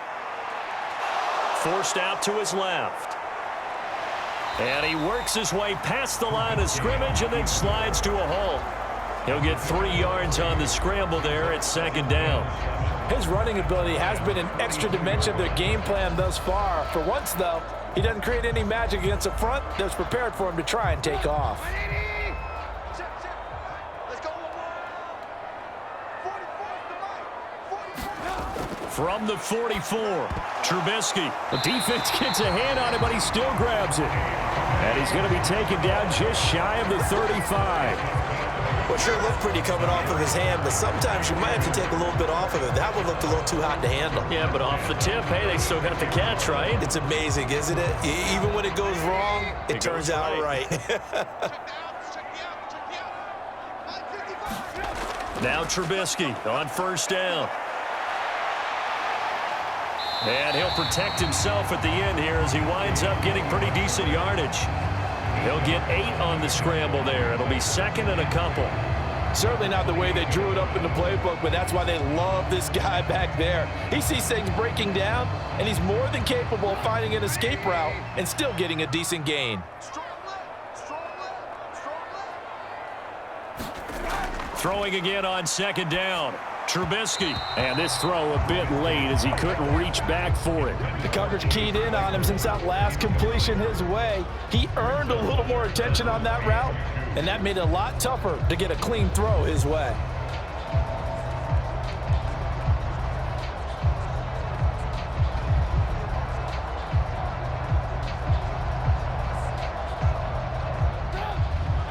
Forced out to his left. And he works his way past the line of scrimmage and then slides to a halt. He'll get 3 yards on the scramble there at 2nd down. His running ability has been an extra dimension of their game plan thus far. For once, though, he doesn't create any magic against the front that's prepared for him to try and take off. From the 44, Trubisky. The defense gets a hand on it, but he still grabs it. And he's going to be taken down just shy of the 35. Well, sure looked pretty coming off of his hand, but sometimes you might have to take a little bit off of it. That one looked a little too hot to handle. Yeah, but off the tip, hey, they still got the catch, right? It's amazing, isn't it? Even when it goes wrong, it turns out right. Now Trubisky on 1st down. And he'll protect himself at the end here as he winds up getting pretty decent yardage. He'll get 8 on the scramble there. It'll be 2nd and a couple. Certainly not the way they drew it up in the playbook, but that's why they love this guy back there. He sees things breaking down, and he's more than capable of finding an escape route and still getting a decent gain. Throwing again on 2nd down. Trubisky. And this throw a bit late as he couldn't reach back for it. The coverage keyed in on him since that last completion his way. He earned a little more attention on that route, and that made it a lot tougher to get a clean throw his way.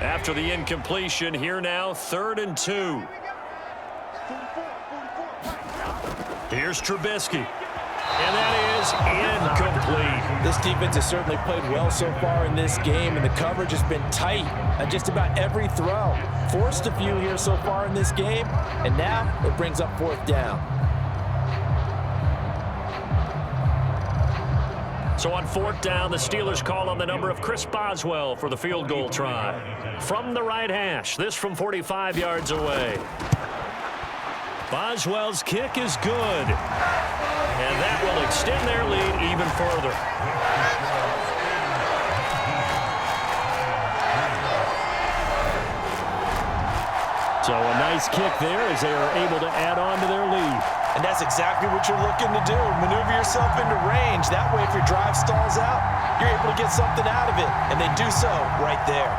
After the incompletion, here now, 3rd and 2. Here's Trubisky. And that is incomplete. This defense has certainly played well so far in this game, and the coverage has been tight on just about every throw. Forced a few here so far in this game, and now it brings up 4th down. So on 4th down, the Steelers call on the number of Chris Boswell for the field goal try. From the right hash, this from 45 yards away. Boswell's kick is good. And that will extend their lead even further. So a nice kick there as they are able to add on to their lead. And that's exactly what you're looking to do. Maneuver yourself into range. That way, if your drive stalls out, you're able to get something out of it. And they do so right there.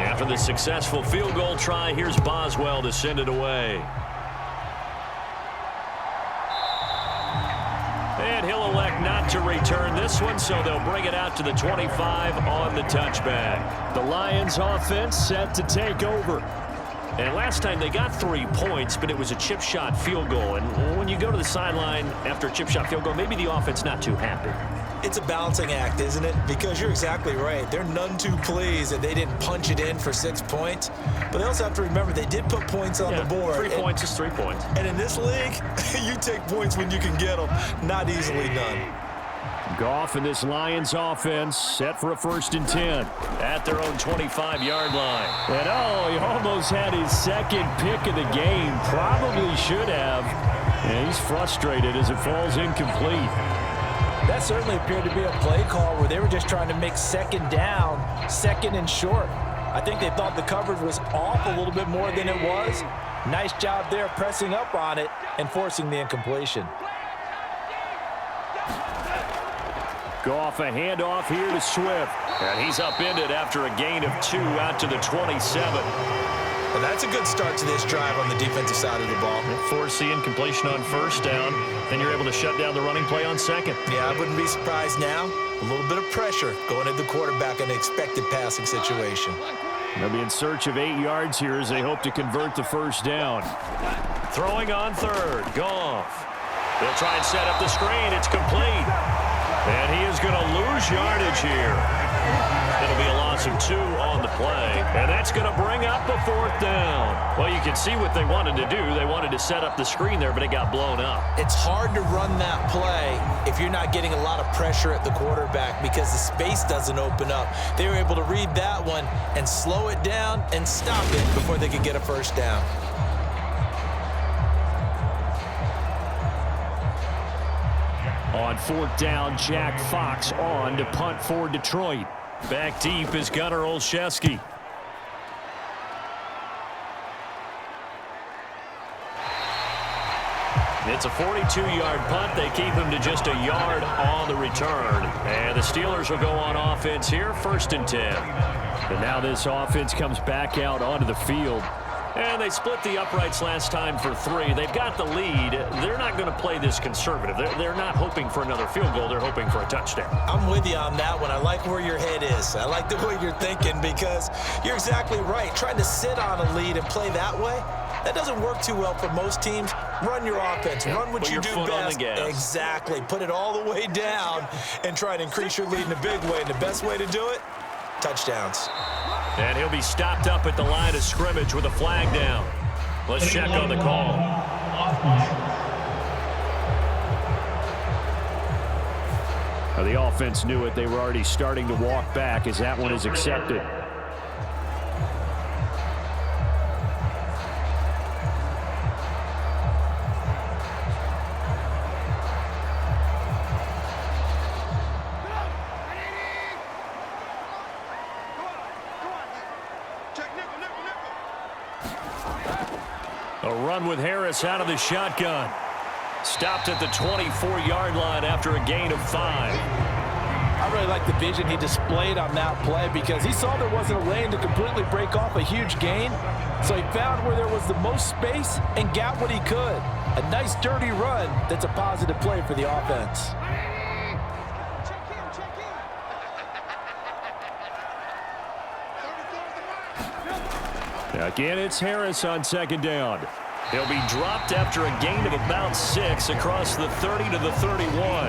After the successful field goal try, here's Boswell to send it away. And he'll elect not to return this one, so they'll bring it out to the 25 on the touchback. The Lions offense set to take over. And last time they got 3 points, but it was a chip shot field goal. And when you go to the sideline after a chip shot field goal, maybe the offense not too happy. It's a balancing act, isn't it? Because you're exactly right. They're none too pleased that they didn't punch it in for 6 points. But they also have to remember they did put points on the board. 3 points is 3 points. And in this league, you take points when you can get them. Not easily done. Goff and this Lions offense set for a 1st and 10 at their own 25-yard line. And he almost had his 2nd pick of the game. Probably should have. And he's frustrated as it falls incomplete. That certainly appeared to be a play call where they were just trying to make 2nd down, 2nd and short. I think they thought the coverage was off a little bit more than it was. Nice job there pressing up on it and forcing the incompletion. Goff a handoff here to Swift. And he's upended after a gain of 2 out to the 27. Well, that's a good start to this drive on the defensive side of the ball. Foreseeing completion on first down. Then you're able to shut down the running play on second. Yeah, I wouldn't be surprised now. A little bit of pressure going at the quarterback in an expected passing situation. They'll be in search of 8 yards here as they hope to convert the first down. Throwing on third. Goff. They'll try and set up the screen. It's complete. And he is going to lose yardage here. It'll be a loss of 2 on the play. And that's going to bring up a 4th down. Well, you can see what they wanted to do. They wanted to set up the screen there, but it got blown up. It's hard to run that play if you're not getting a lot of pressure at the quarterback because the space doesn't open up. They were able to read that one and slow it down and stop it before they could get a first down. On 4th down, Jack Fox on to punt for Detroit. Back deep is Gunnar Olszewski. It's a 42-yard punt. They keep him to just a yard on the return. And the Steelers will go on offense here, 1st and 10. And now this offense comes back out onto the field. And they split the uprights last time for 3. They've got the lead. They're not going to play this conservative. They're not hoping for another field goal. They're hoping for a touchdown. I'm with you on that one. I like where your head is. I like the way you're thinking because you're exactly right. Trying to sit on a lead and play that way, that doesn't work too well for most teams. Run your offense. Run what you do best. Exactly. Put it all the way down and try to increase your lead in a big way. And the best way to do it, touchdowns. And he'll be stopped up at the line of scrimmage with a flag down. Let's check on the call. Now the offense knew it. They were already starting to walk back as that one is accepted. A run with Harris out of the shotgun. Stopped at the 24-yard line after a gain of 5. I really like the vision he displayed on that play because he saw there wasn't a lane to completely break off a huge gain. So he found where there was the most space and got what he could. A nice dirty run that's a positive play for the offense. Again, it's Harris on 2nd down. He'll be dropped after a gain of about 6 across the 30 to the 31.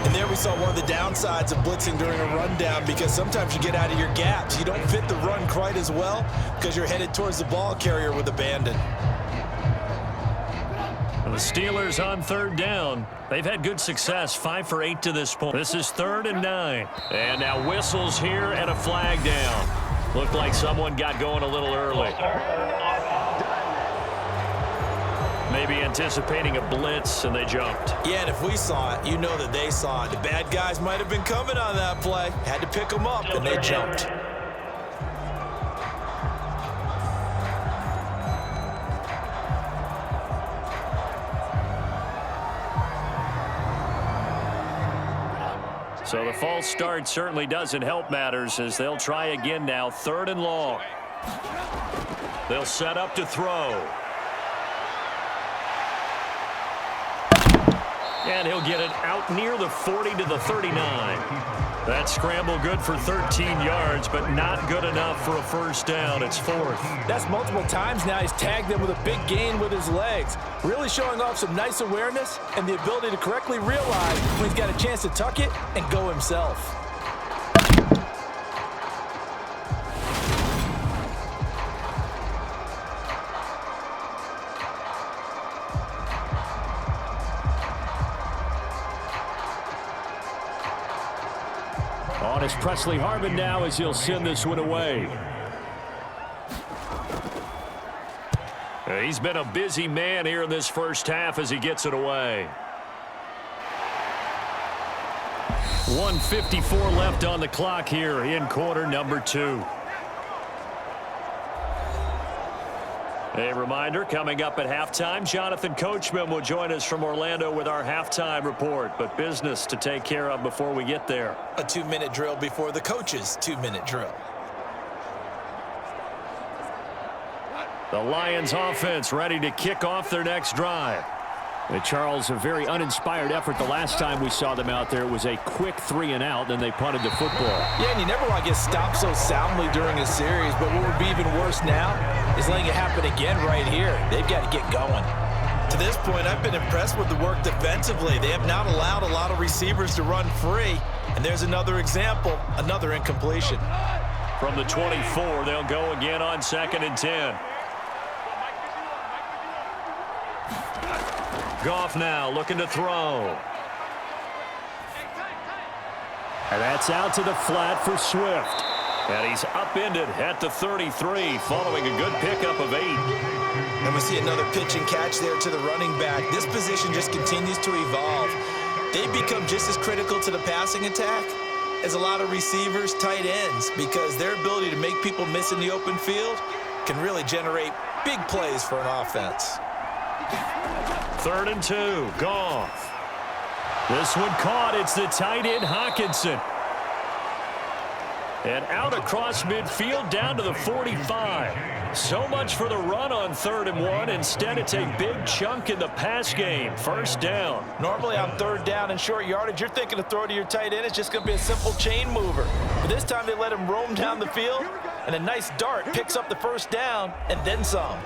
And there we saw one of the downsides of blitzing during a rundown because sometimes you get out of your gaps. You don't fit the run quite as well because you're headed towards the ball carrier with abandon. The Steelers on 3rd down. They've had good success, 5 for 8 to this point. This is 3rd and 9. And now whistles here and a flag down. Looked like someone got going a little early. Maybe anticipating a blitz, and they jumped. Yeah, and if we saw it, you know that they saw it. The bad guys might have been coming on that play. Had to pick them up, and they jumped. So the false start certainly doesn't help matters as they'll try again now, 3rd and long. They'll set up to throw. And he'll get it out near the 40 to the 39. That scramble good for 13 yards, but not good enough for a first down. It's 4th. That's multiple times now he's tagged them with a big gain with his legs. Really showing off some nice awareness and the ability to correctly realize when he's got a chance to tuck it and go himself. On is Presley Harvin now as he'll send this one away. He's been a busy man here in this first half as he gets it away. 1:54 left on the clock here in quarter number 2. A reminder, coming up at halftime, Jonathan Coachman will join us from Orlando with our halftime report, but business to take care of before we get there. A 2-minute drill before the coach's 2-minute drill. The Lions offense ready to kick off their next drive. And Charles, a very uninspired effort the last time we saw them out there. It was a quick 3-and-out, then they punted the football. Yeah, and you never want to get stopped so soundly during a series, but what would be even worse now is letting it happen again right here. They've got to get going. To this point, I've been impressed with the work defensively. They have not allowed a lot of receivers to run free. And there's another example, another incompletion. From the 24, they'll go again on 2nd and 10. Goff now looking to throw. And that's out to the flat for Swift. And he's upended at the 33 following a good pickup of 8. And we see another pitch and catch there to the running back. This position just continues to evolve. They become just as critical to the passing attack as a lot of receivers, tight ends, because their ability to make people miss in the open field can really generate big plays for an offense. 3rd and 2, Goff. This one caught. It's the tight end, Hockenson. And out across midfield down to the 45. So much for the run on 3rd and 1. Instead, it's a big chunk in the pass game. 1st down. Normally on 3rd down and short yardage, you're thinking to throw to your tight end. It's just going to be a simple chain mover. But this time they let him roam down the field, and a nice dart picks up the 1st down and then some.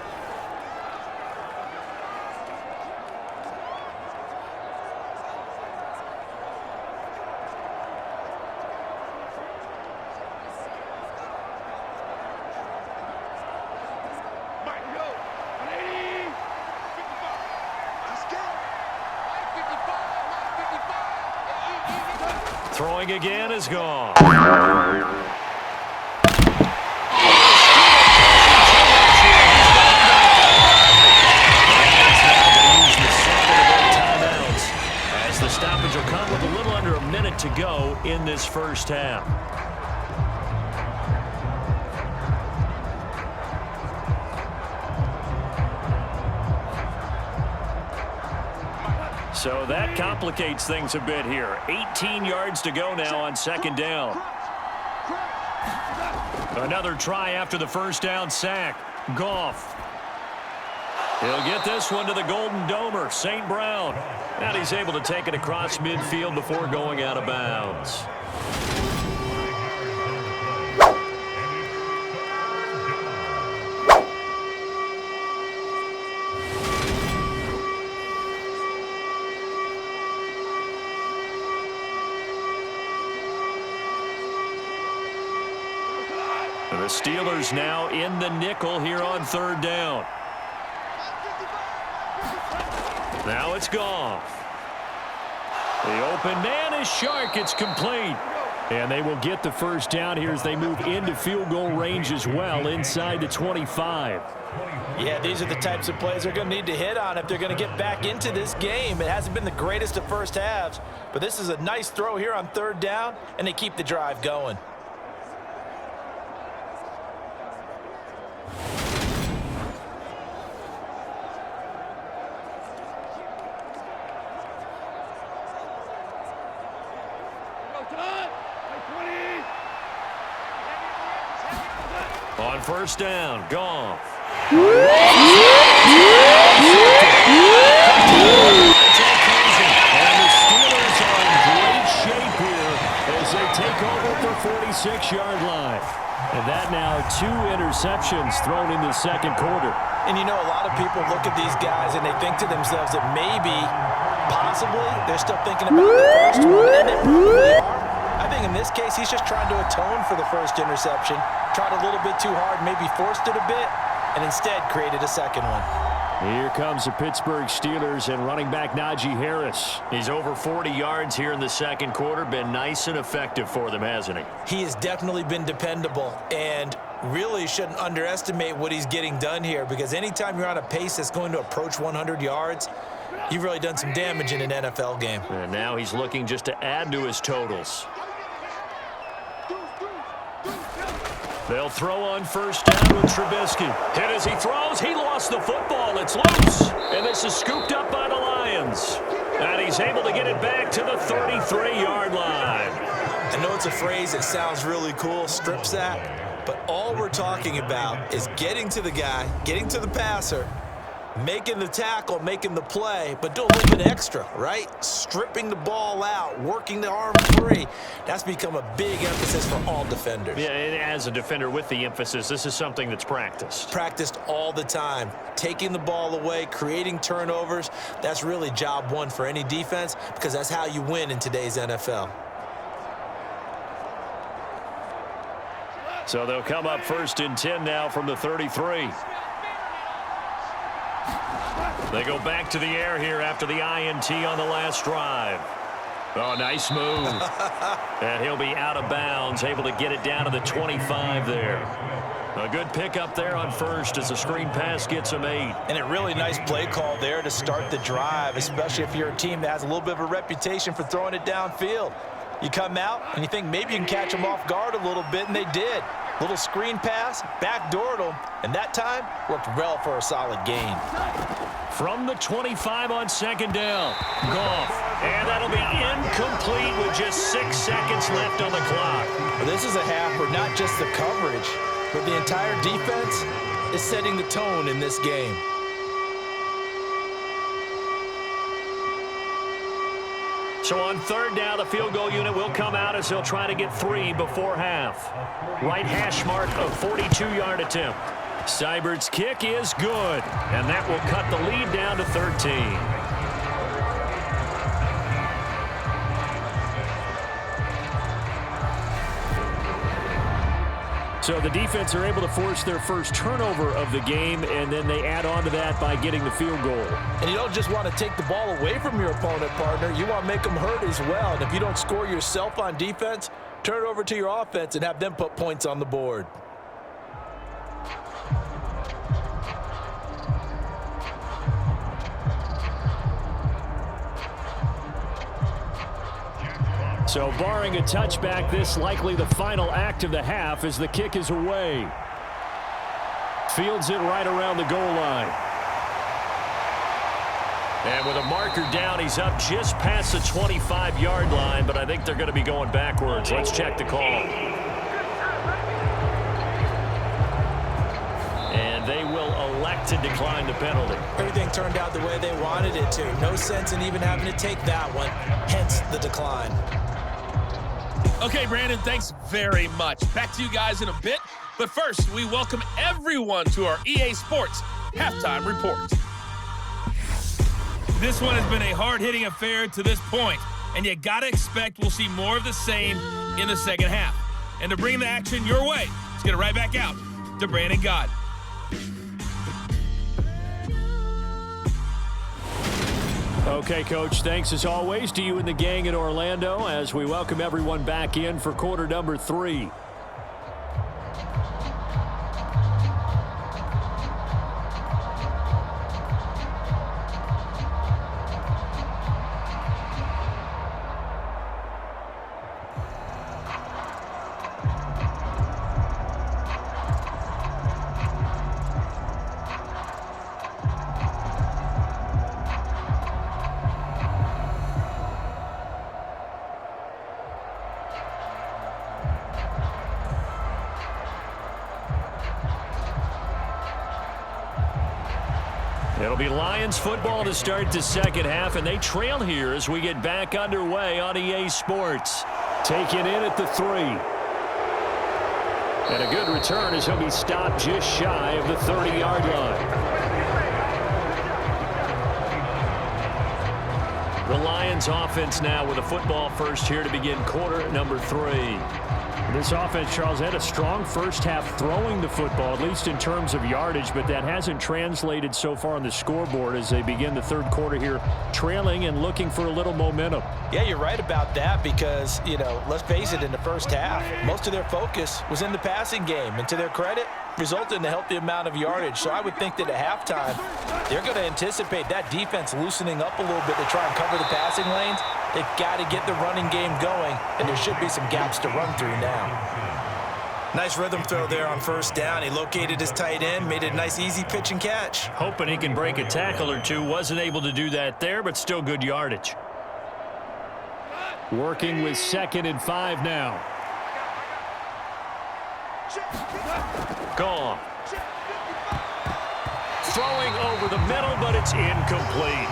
Throwing again is gone. As the stoppage will come with a little under a minute to go in this 1st half. So that complicates things a bit here. 18 yards to go now on 2nd down. Another try after the 1st down sack. Goff. He'll get this one to the Golden Domer, St. Brown. And he's able to take it across midfield before going out of bounds. The Steelers now in the nickel here on 3rd down. Now it's Goff. The open man is Shark. It's complete. And they will get the 1st down here as they move into field goal range as well inside the 25. Yeah, these are the types of plays they're going to need to hit on if they're going to get back into this game. It hasn't been the greatest of 1st halves, but this is a nice throw here on 3rd down, and they keep the drive going. On 1st down, Goff. And the Steelers are in great shape here as they take over at their 46-yard line. And that now 2 interceptions thrown in the 2nd quarter. And you know, a lot of people look at these guys and they think to themselves that maybe, possibly, they're still thinking about the first one, and they probably are. I think in this case, he's just trying to atone for the 1st interception, tried a little bit too hard, maybe forced it a bit, and instead created a 2nd one. Here comes the Pittsburgh Steelers and running back Najee Harris. He's over 40 yards here in the 2nd quarter. Been nice and effective for them, hasn't he? He has definitely been dependable, and really shouldn't underestimate what he's getting done here, because anytime you're on a pace that's going to approach 100 yards, you've really done some damage in an NFL game. And now he's looking just to add to his totals. They'll throw on first down with Trubisky. Hit as he throws. He lost the football. It's loose. And this is scooped up by the Lions. And he's able to get it back to the 33-yard line. I know it's a phrase that sounds really cool, strip sack, but all we're talking about is getting to the guy, getting to the passer, making the tackle, making the play, but do a little bit extra, right? Stripping the ball out, working the arm free. That's become a big emphasis for all defenders. Yeah, and as a defender with the emphasis, this is something that's practiced. Practiced all the time. Taking the ball away, creating turnovers, that's really job one for any defense because that's how you win in today's NFL. So they'll come up first and 10 now from the 33. They go back to the air here after the INT on the last drive. Oh, nice move. And he'll be out of bounds, able to get it down to the 25 there. A good pickup there on first as the screen pass gets him 8. And a really nice play call there to start the drive, especially if you're a team that has a little bit of a reputation for throwing it downfield. You come out and you think maybe you can catch them off guard a little bit, and they did. Little screen pass, backdoored them, and that time worked well for a solid gain. From the 25 on second down, Goff. And that'll be incomplete with just 6 seconds left on the clock. Well, this is a half where not just the coverage, but the entire defense is setting the tone in this game. So on third down, the field goal unit will come out as they'll try to get 3 before half. Right hash mark of 42-yard attempt. Seibert's kick is good, and that will cut the lead down to 13. So the defense are able to force their first turnover of the game, and then they add on to that by getting the field goal. And you don't just want to take the ball away from your opponent, partner. You want to make them hurt as well. And if you don't score yourself on defense, turn it over to your offense and have them put points on the board. So barring a touchback, this likely the final act of the half as the kick is away. Fields it right around the goal line. And with a marker down, he's up just past the 25-yard line, but I think they're going to be going backwards. Let's check the call. And they will elect to decline the penalty. Everything turned out the way they wanted it to. No sense in even having to take that one, hence the decline. Okay, Brandon, thanks very much. Back to you guys in a bit. But first, we welcome everyone to our EA Sports Halftime Report. This one has been a hard-hitting affair to this point, and you got to expect we'll see more of the same in the second half. And to bring the action your way, let's get it right back out to Brandon God. Okay, Coach, thanks as always to you and the gang in Orlando as we welcome everyone back in for quarter number 3. It'll be Lions football to start the second half, and they trail here as we get back underway on EA Sports. Taken in at the 3. And a good return as he'll be stopped just shy of the 30-yard line. The Lions offense now with a football first here to begin quarter number 3. This offense, Charles, had a strong first half throwing the football, at least in terms of yardage, but that hasn't translated so far on the scoreboard as they begin the third quarter here, trailing and looking for a little momentum. Yeah, you're right about that because, you know, let's face it, in the first half, most of their focus was in the passing game, and to their credit, resulted in a healthy amount of yardage. So I would think that at halftime, they're going to anticipate that defense loosening up a little bit to try and cover the passing lanes. They've got to get the running game going, and there should be some gaps to run through now. Nice rhythm throw there on first down. He located his tight end, made it a nice easy pitch and catch. Hoping he can break a tackle or two. Wasn't able to do that there, but still good yardage. Working with 2nd and 5 now. Gone. Throwing over the middle, but it's incomplete.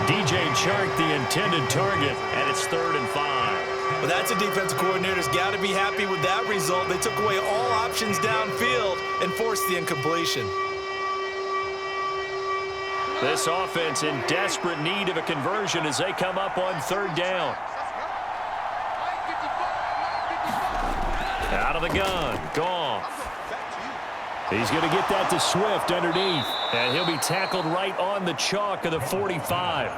DJ Chark, the intended target, and it's 3rd and 5. Well, that's a defensive coordinator's got to be happy with that result. They took away all options downfield and forced the incompletion. This offense in desperate need of a conversion as they come up on 3rd down. Out of the gun, Goff. He's going to get that to Swift underneath, and he'll be tackled right on the chalk of the 45.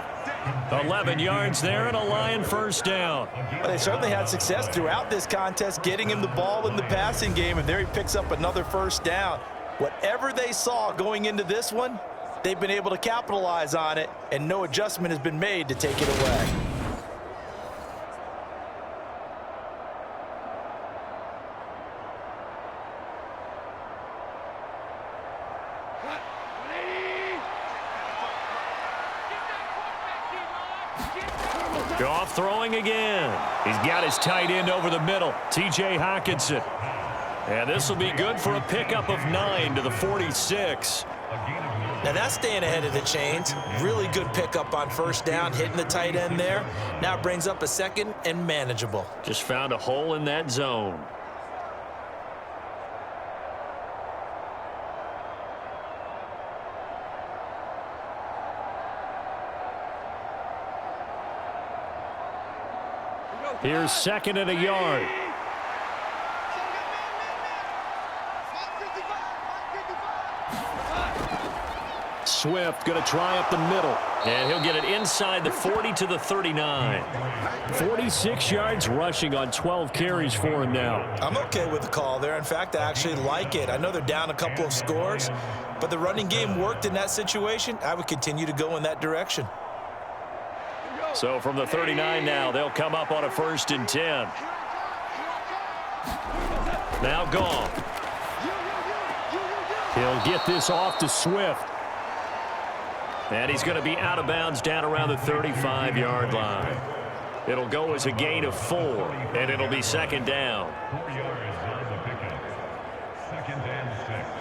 11 yards there and a Lion first down. Well, they certainly had success throughout this contest getting him the ball in the passing game, and there he picks up another first down. Whatever they saw going into this one, they've been able to capitalize on it, and no adjustment has been made to take it away. Goff throwing again. He's got his tight end over the middle, T.J. Hockenson. And this will be good for a pickup of 9 to the 46. Now that's staying ahead of the chains. Really good pickup on first down, hitting the tight end there. Now it brings up a 2nd and manageable. Just found a hole in that zone. Here's 2nd and a yard. Swift going to try up the middle. And he'll get it inside the 40 to the 39. 46 yards rushing on 12 carries for him now. I'm okay with the call there. In fact, I actually like it. I know they're down a couple of scores, but the running game worked in that situation. I would continue to go in that direction. So from the 39 now, they'll come up on a 1st and 10. Now Goff. He'll get this off to Swift. And he's going to be out of bounds down around the 35-yard line. It'll go as a gain of 4, and it'll be 2nd down. 4 yards on the pickup. 2nd and 6.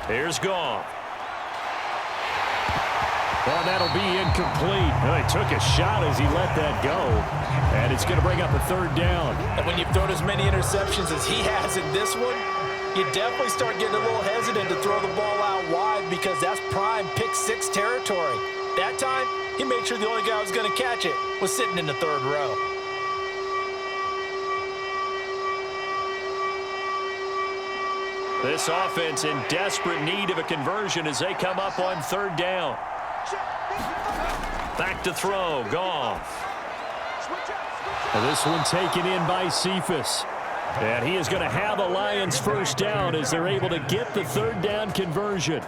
Here's Goff. Well, that'll be incomplete. Well, he took a shot as he let that go. And it's going to bring up a 3rd down. And when you've thrown as many interceptions as he has in this one, you definitely start getting a little hesitant to throw the ball out wide because that's prime pick 6 territory. That time, he made sure the only guy who was going to catch it was sitting in the 3rd row. This offense in desperate need of a conversion as they come up on 3rd down. Back to throw, Goff. And this one taken in by Cephas. And he is going to have a Lions first down as they're able to get the 3rd down conversion.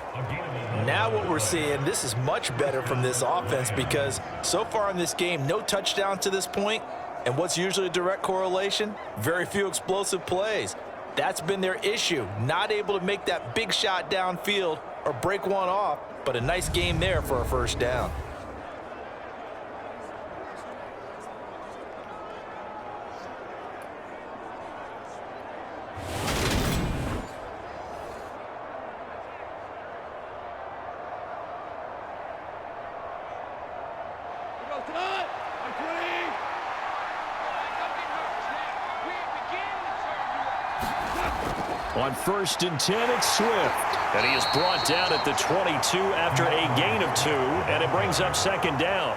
Now what we're seeing, this is much better from this offense because so far in this game, no touchdown to this point. And what's usually a direct correlation? Very few explosive plays. That's been their issue, not able to make that big shot downfield or break one off, but a nice game there for a first down. On 1st and 10, it's Swift. And he is brought down at the 22 after a gain of 2, and it brings up 2nd down.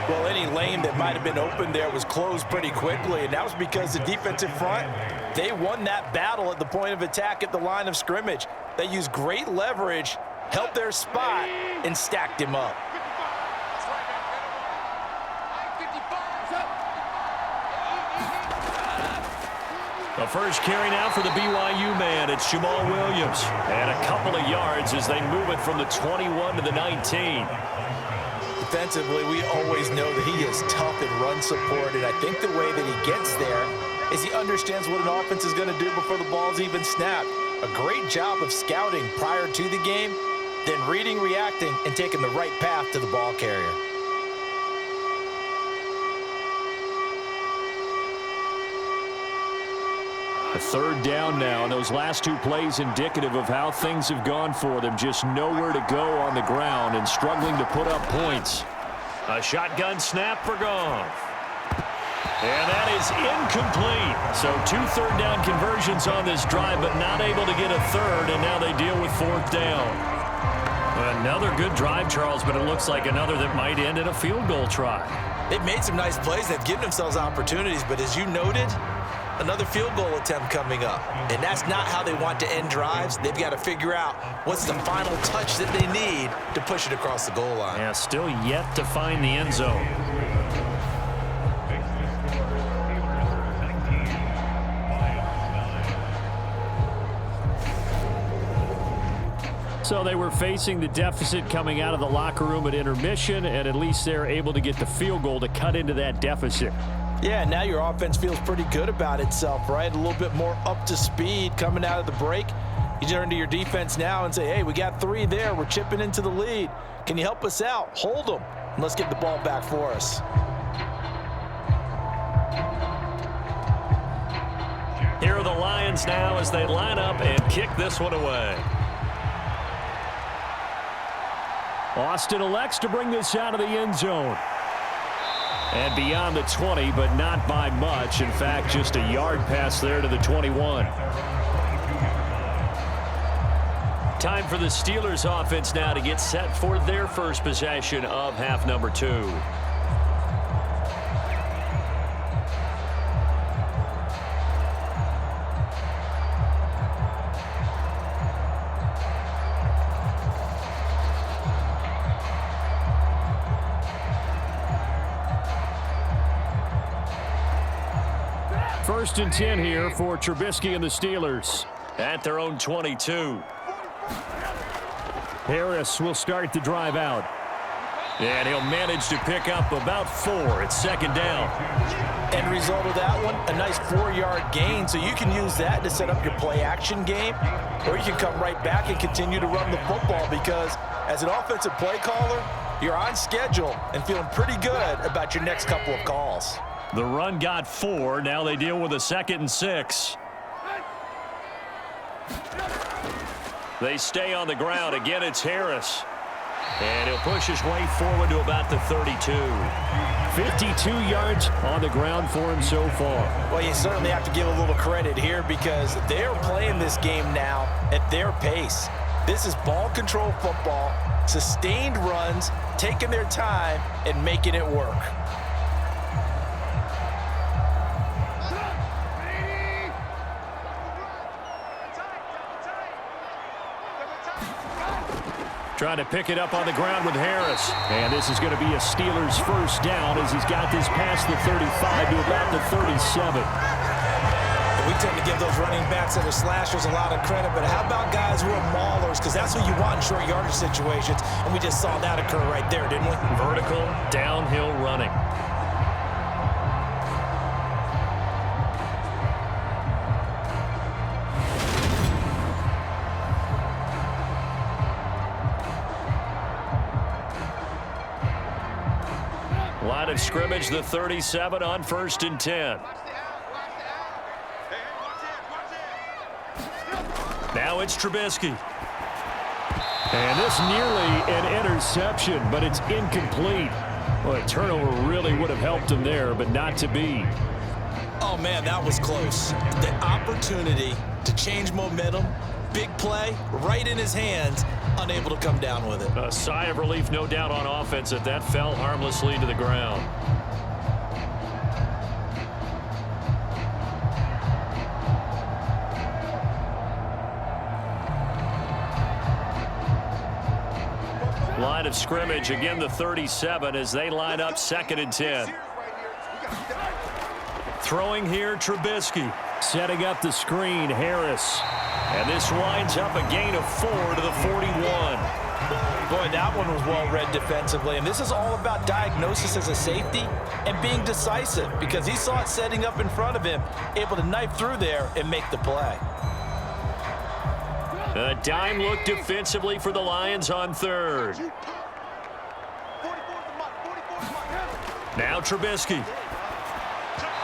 Well, any lane that might have been open there was closed pretty quickly, and that was because the defensive front, they won that battle at the point of attack at the line of scrimmage. They used great leverage helped their spot, and stacked him up. The first carry now for the BYU man. It's Jamal Williams. And a couple of yards as they move it from the 21 to the 19. Defensively, we always know that he is tough in run support, and I think the way that he gets there is he understands what an offense is going to do before the ball's even snapped. A great job of scouting prior to the game, then reading, reacting, and taking the right path to the ball carrier. A third down now, and those last two plays indicative of how things have gone for them. Just nowhere to go on the ground and struggling to put up points. A shotgun snap for Goff. And that is incomplete. So 2 third-down conversions on this drive, but not able to get a third, and now they deal with 4th down. Another good drive, Charles, but it looks like another that might end in a field goal try. They've made some nice plays. They've given themselves opportunities, but as you noted, another field goal attempt coming up. And that's not how they want to end drives. They've got to figure out what's the final touch that they need to push it across the goal line. Yeah, still yet to find the end zone. So they were facing the deficit coming out of the locker room at intermission, and at least they're able to get the field goal to cut into that deficit. Yeah, now your offense feels pretty good about itself, right? A little bit more up to speed coming out of the break. You turn to your defense now and say, hey, we got 3 there. We're chipping into the lead. Can you help us out? Hold them, and let's get the ball back for us. Here are the Lions now as they line up and kick this one away. Austin elects to bring this out of the end zone. And beyond the 20, but not by much. In fact, just a yard pass there to the 21. Time for the Steelers offense now to get set for their first possession of half number 2. First and 10 here for Trubisky and the Steelers at their own 22. Harris will start the drive out. And he'll manage to pick up about 4. It's 2nd down. End result of that one, a nice 4-yard gain. So you can use that to set up your play-action game, or you can come right back and continue to run the football because as an offensive play caller, you're on schedule and feeling pretty good about your next couple of calls. The run got 4. Now they deal with a 2nd and 6. They stay on the ground. Again, it's Harris. And he'll push his way forward to about the 32. 52 yards on the ground for him so far. Well, you certainly have to give a little credit here because they're playing this game now at their pace. This is ball control football, sustained runs, taking their time, and making it work. Trying to pick it up on the ground with Harris. And this is going to be a Steelers first down as he's got this past the 35 to about the 37. We tend to give those running backs that are slashers a lot of credit, but how about guys who are maulers? Because that's what you want in short yardage situations, and we just saw that occur right there, didn't we? Vertical, downhill running. Line of scrimmage, the 37 on 1st and 10. Now it's Trubisky. And this nearly an interception, but it's incomplete. Well, a turnover really would have helped him there, but not to be. Oh, man, that was close. The opportunity to change momentum, big play, right in his hands, unable to come down with it. A sigh of relief, no doubt, on offense that fell harmlessly to the ground. scrimmage, again the 37 as they line up 2nd and 10. Throwing here, Trubisky. Setting up the screen, Harris. And this winds up a gain of 4 to the 41. Boy, that one was well read defensively, and this is all about diagnosis as a safety and being decisive because he saw it setting up in front of him, able to knife through there and make the play. A dime look defensively for the Lions on 3rd. Now Trubisky.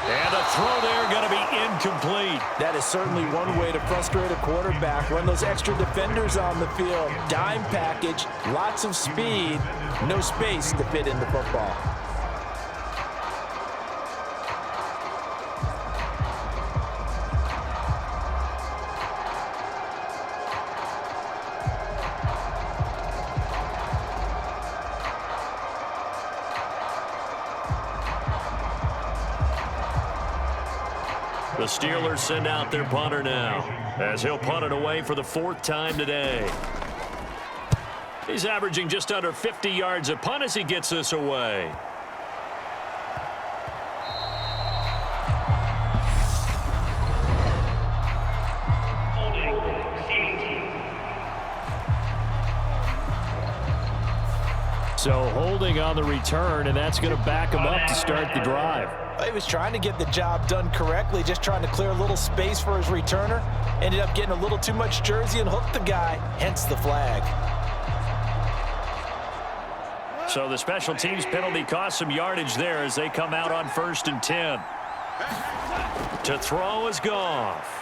And the throw there going to be incomplete. That is certainly one way to frustrate a quarterback. Run those extra defenders on the field. Dime package, lots of speed, no space to fit in the football. The Steelers send out their punter now, as he'll punt it away for the 4th time today. He's averaging just under 50 yards a punt as he gets this away. So holding on the return, and that's going to back him up to start the drive. He was trying to get the job done correctly, just trying to clear a little space for his returner. Ended up getting a little too much jersey and hooked the guy, hence the flag. So the special teams penalty cost some yardage there as they come out on 1st and 10. To throw is Goff.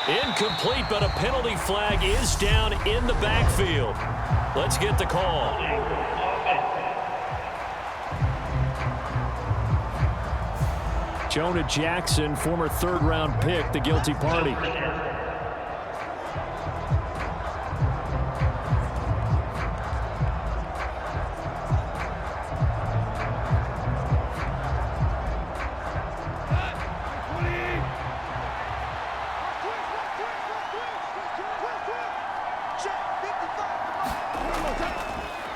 Incomplete, but a penalty flag is down in the backfield. Let's get the call. Jonah Jackson, former 3rd-round pick, the guilty party.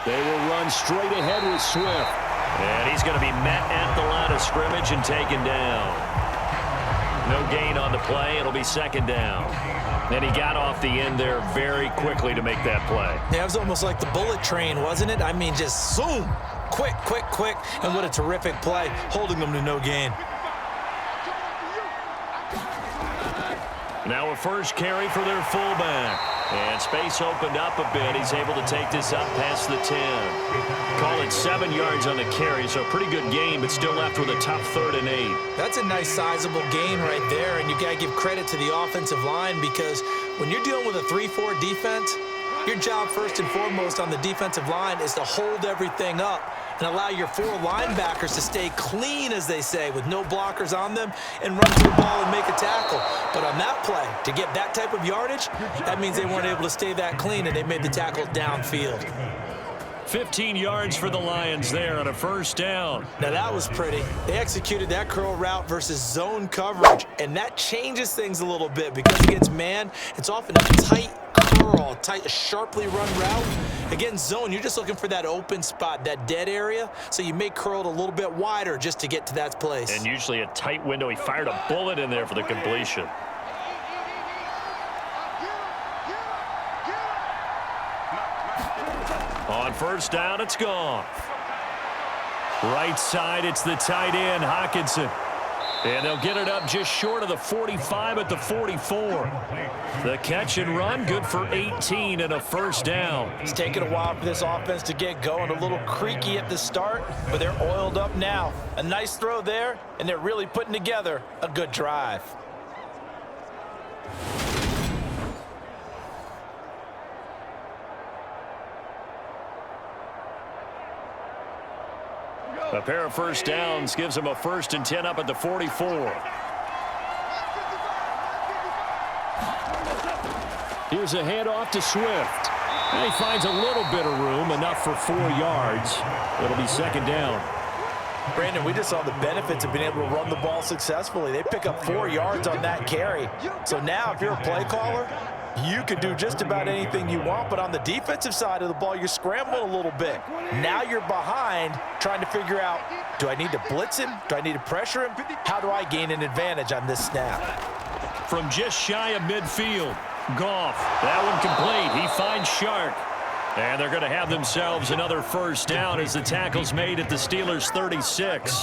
They will run straight ahead with Swift. And he's going to be met at the line of scrimmage and taken down. No gain on the play. It'll be 2nd down. And he got off the end there very quickly to make that play. Yeah, it was almost like the bullet train, wasn't it? I mean, just zoom. Quick, quick, quick. And what a terrific play, holding them to no gain. Now a first carry for their fullback. And space opened up a bit. He's able to take this up past the 10. Call it 7 yards on the carry, so a pretty good gain, but still left with a tough 3rd and 8. That's a nice sizable gain right there, and you got to give credit to the offensive line because when you're dealing with a 3-4 defense, your job first and foremost on the defensive line is to hold everything up and allow your 4 linebackers to stay clean, as they say, with no blockers on them and run to the ball and make a tackle. But on that play, to get that type of yardage, that means they weren't able to stay that clean and they made the tackle downfield. 15 yards for the Lions there on a first down. Now that was pretty. They executed that curl route versus zone coverage, and that changes things a little bit because against man, it's often a tight curl, tight, sharply run route. Against zone, you're just looking for that open spot, that dead area, so you may curl it a little bit wider just to get to that place. And usually a tight window. He fired a bullet in there for the completion. On first down, it's Goff. Right side, it's the tight end, Hockenson. And they'll get it up just short of the 45 at the 44. The catch and run, good for 18 and a first down. It's taken a while for this offense to get going. A little creaky at the start, but they're oiled up now. A nice throw there, and they're really putting together a good drive. A pair of first downs gives them a 1st and 10 up at the 44. Here's a handoff to Swift. And he finds a little bit of room, enough for 4 yards. It'll be 2nd down. Brandon, we just saw the benefits of being able to run the ball successfully. They pick up 4 yards on that carry. So now, if you're a play caller, You can do just about anything you want, but on the defensive side of the ball, you're scrambling a little bit. Now you're behind, trying to figure out, do I need to blitz him? Do I need to pressure him? How do I gain an advantage on this snap? From just shy of midfield, Goff. That one complete. He finds Shark. And they're going to have themselves another first down as the tackle's made at the Steelers' 36.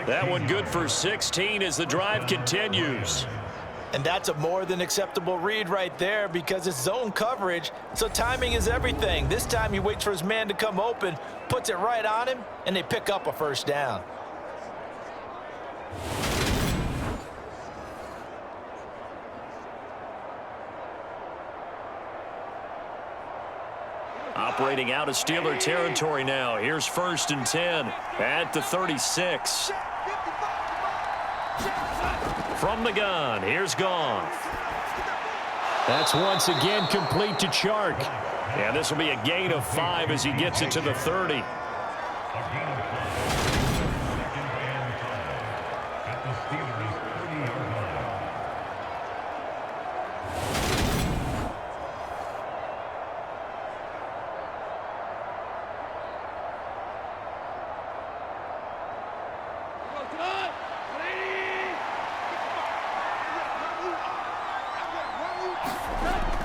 That one good for 16 as the drive continues. And that's a more than acceptable read right there because it's zone coverage, so timing is everything. This time he waits for his man to come open, puts it right on him, and they pick up a first down. Operating out of Steeler territory now. Here's 1st and 10 at the 36. From the gun, here's Goff. That's once again complete to Chark. And this will be a gain of 5 as he gets it to the 30.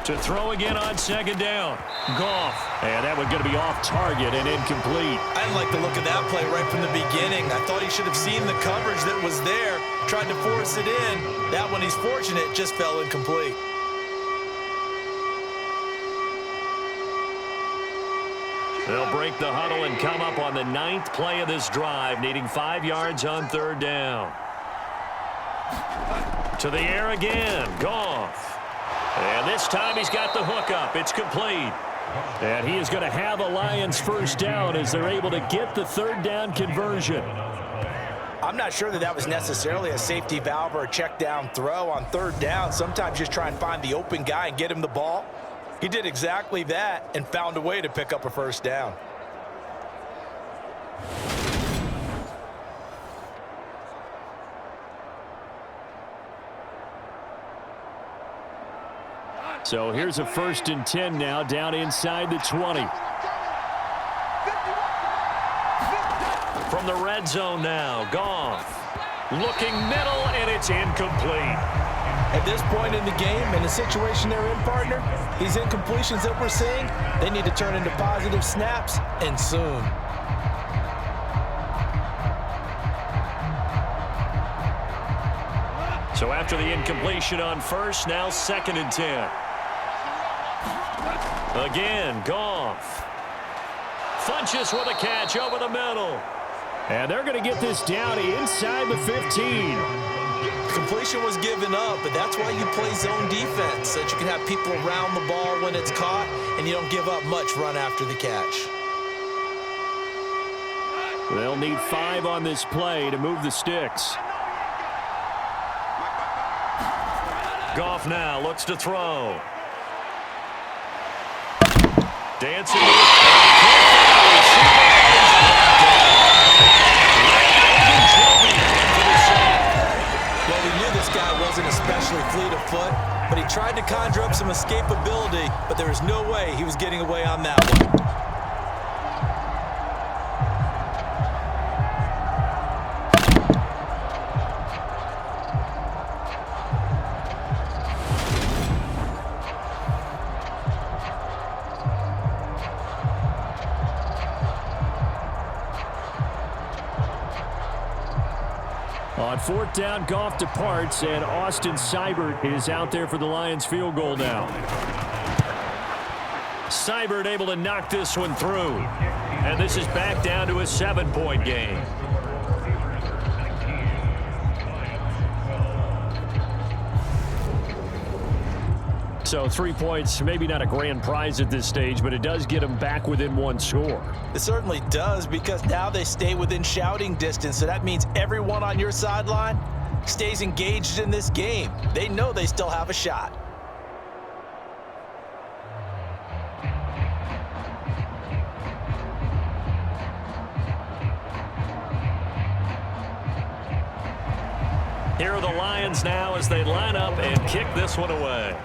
To throw again on 2nd down. Goff. And that one going to be off target and incomplete. I didn't like the look of that play right from the beginning. I thought he should have seen the coverage that was there, tried to force it in. That one, he's fortunate, just fell incomplete. They'll break the huddle and come up on the 9th play of this drive, needing 5 yards on 3rd down. To the air again. Goff. And this time he's got the hook up. It's complete. And he is going to have a Lions first down as they're able to get the 3rd down conversion. I'm not sure that was necessarily a safety valve or a check down throw on 3rd down. Sometimes just try and find the open guy and get him the ball. He did exactly that and found a way to pick up a first down. So here's a 1st and 10 now down inside the 20. From the red zone now, Goff. Looking middle, and it's incomplete. At this point in the game, in the situation they're in, partner, these incompletions that we're seeing, they need to turn into positive snaps, and soon. So after the incompletion on 1st, now 2nd and 10. Again, Goff. Funches with a catch over the middle. And they're going to get this down inside the 15. Completion was given up, but that's why you play zone defense, so that you can have people around the ball when it's caught, and you don't give up much run after the catch. They'll need 5 on this play to move the sticks. Goff now looks to throw. Dancing. Well, we knew this guy wasn't especially fleet of foot, but he tried to conjure up some escapability, but there was no way he was getting away on that one. On 4th down, Goff departs, and Austin Seibert is out there for the Lions field goal now. Seibert able to knock this one through. And this is back down to a 7-point game. So 3 points, maybe not a grand prize at this stage, but it does get them back within 1 score. It certainly does, because now they stay within shouting distance, so that means everyone on your sideline stays engaged in this game. They know they still have a shot. Here are the Lions now as they line up and kick this one away.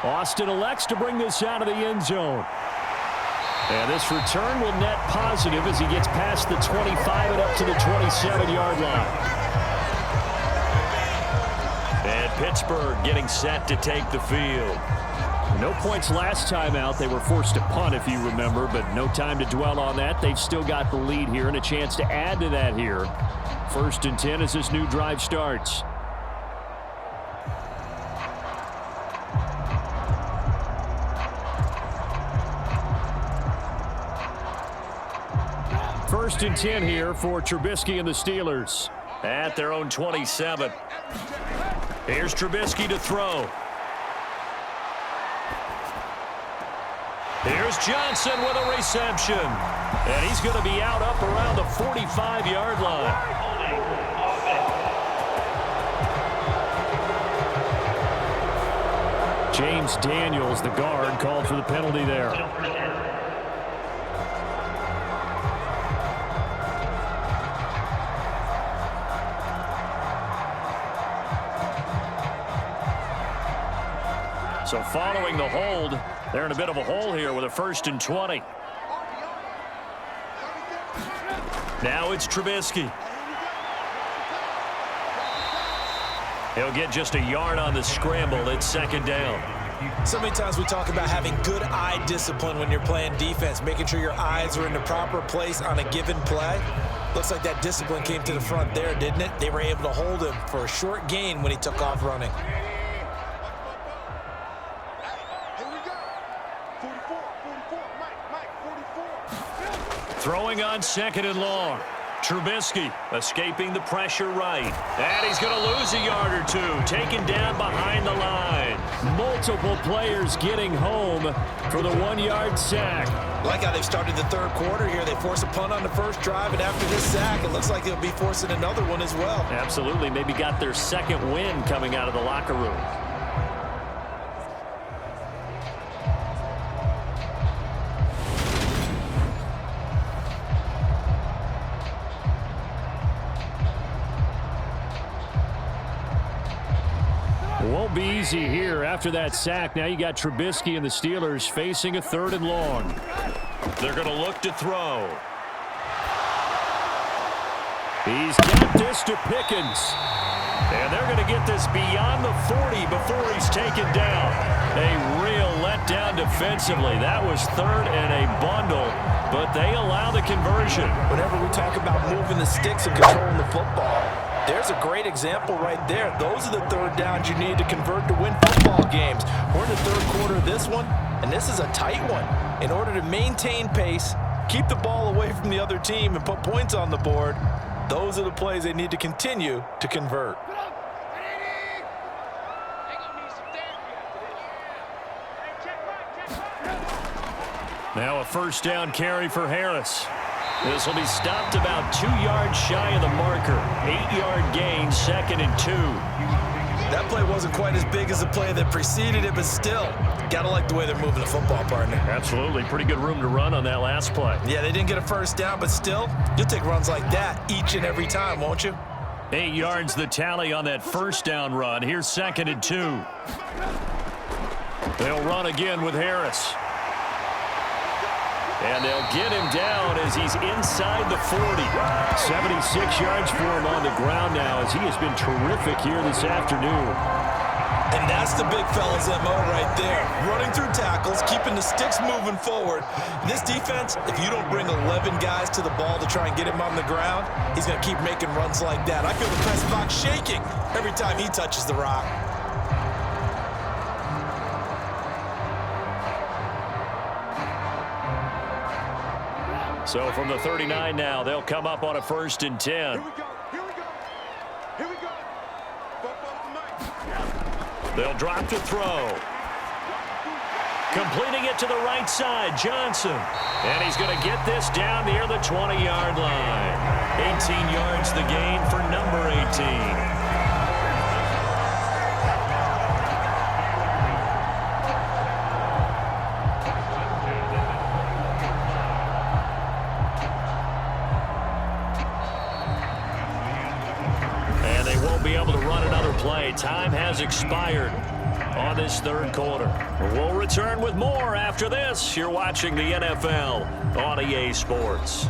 Austin elects to bring this out of the end zone. And this return will net positive as he gets past the 25 and up to the 27-yard line. And Pittsburgh getting set to take the field. No points last time out. They were forced to punt, if you remember, but no time to dwell on that. They've still got the lead here and a chance to add to that here. 1st and 10 as this new drive starts. First and 10 here for Trubisky and the Steelers at their own 27. Here's Trubisky to throw. Here's Johnson with a reception. And he's going to be out up around the 45-yard line. James Daniels, the guard, called for the penalty there. So following the hold, they're in a bit of a hole here with a 1st and 20. Now it's Trubisky. He'll get just a yard on the scramble. It's 2nd down. So many times we talk about having good eye discipline when you're playing defense, making sure your eyes are in the proper place on a given play. Looks like that discipline came to the front there, didn't it? They were able to hold him for a short gain when he took off running. Throwing on 2nd and long. Trubisky escaping the pressure right. And he's going to lose a yard or two. Taken down behind the line. Multiple players getting home for the 1-yard sack. Like how they've started the 3rd quarter here. They force a punt on the 1st drive, and after this sack, it looks like they'll be forcing another one as well. Absolutely. Maybe got their 2nd win coming out of the locker room. Won't be easy here after that sack. Now you got Trubisky and the Steelers facing a 3rd and long. They're going to look to throw. He's got this to Pickens. And they're going to get this beyond the 40 before he's taken down. A real letdown defensively. That was 3rd and a bundle, but they allow the conversion. Whenever we talk about moving the sticks and controlling the football, there's a great example right there. Those are the 3rd downs you need to convert to win football games. We're in the 3rd quarter of this one, and this is a tight one. In order to maintain pace, keep the ball away from the other team, and put points on the board, those are the plays they need to continue to convert. Now a 1st down carry for Harris. This will be stopped about 2 yards shy of the marker. 8-yard gain, 2nd and 2. That play wasn't quite as big as the play that preceded it, but still, gotta like the way they're moving the football, partner. Absolutely. Pretty good room to run on that last play. Yeah, they didn't get a 1st down, but still, you'll take runs like that each and every time, won't you? 8 yards the tally on that 1st down run. Here's 2nd and 2. They'll run again with Harris. And they'll get him down as he's inside the 40. 76 yards for him on the ground now as he has been terrific here this afternoon. And that's the big fella's MO right there. Running through tackles, keeping the sticks moving forward. This defense, if you don't bring 11 guys to the ball to try and get him on the ground, he's going to keep making runs like that. I feel the press box shaking every time he touches the rock. So from the 39 now, they'll come up on a 1st and 10. Here we go. Here we go. Here we go. They'll drop to throw. Completing it to the right side, Johnson. And he's going to get this down near the 20-yard line. 18 yards the gain for number 18. Be able to run another play. Time has expired. on this third quarter. We'll return with more after this. You're watching the NFL on EA Sports.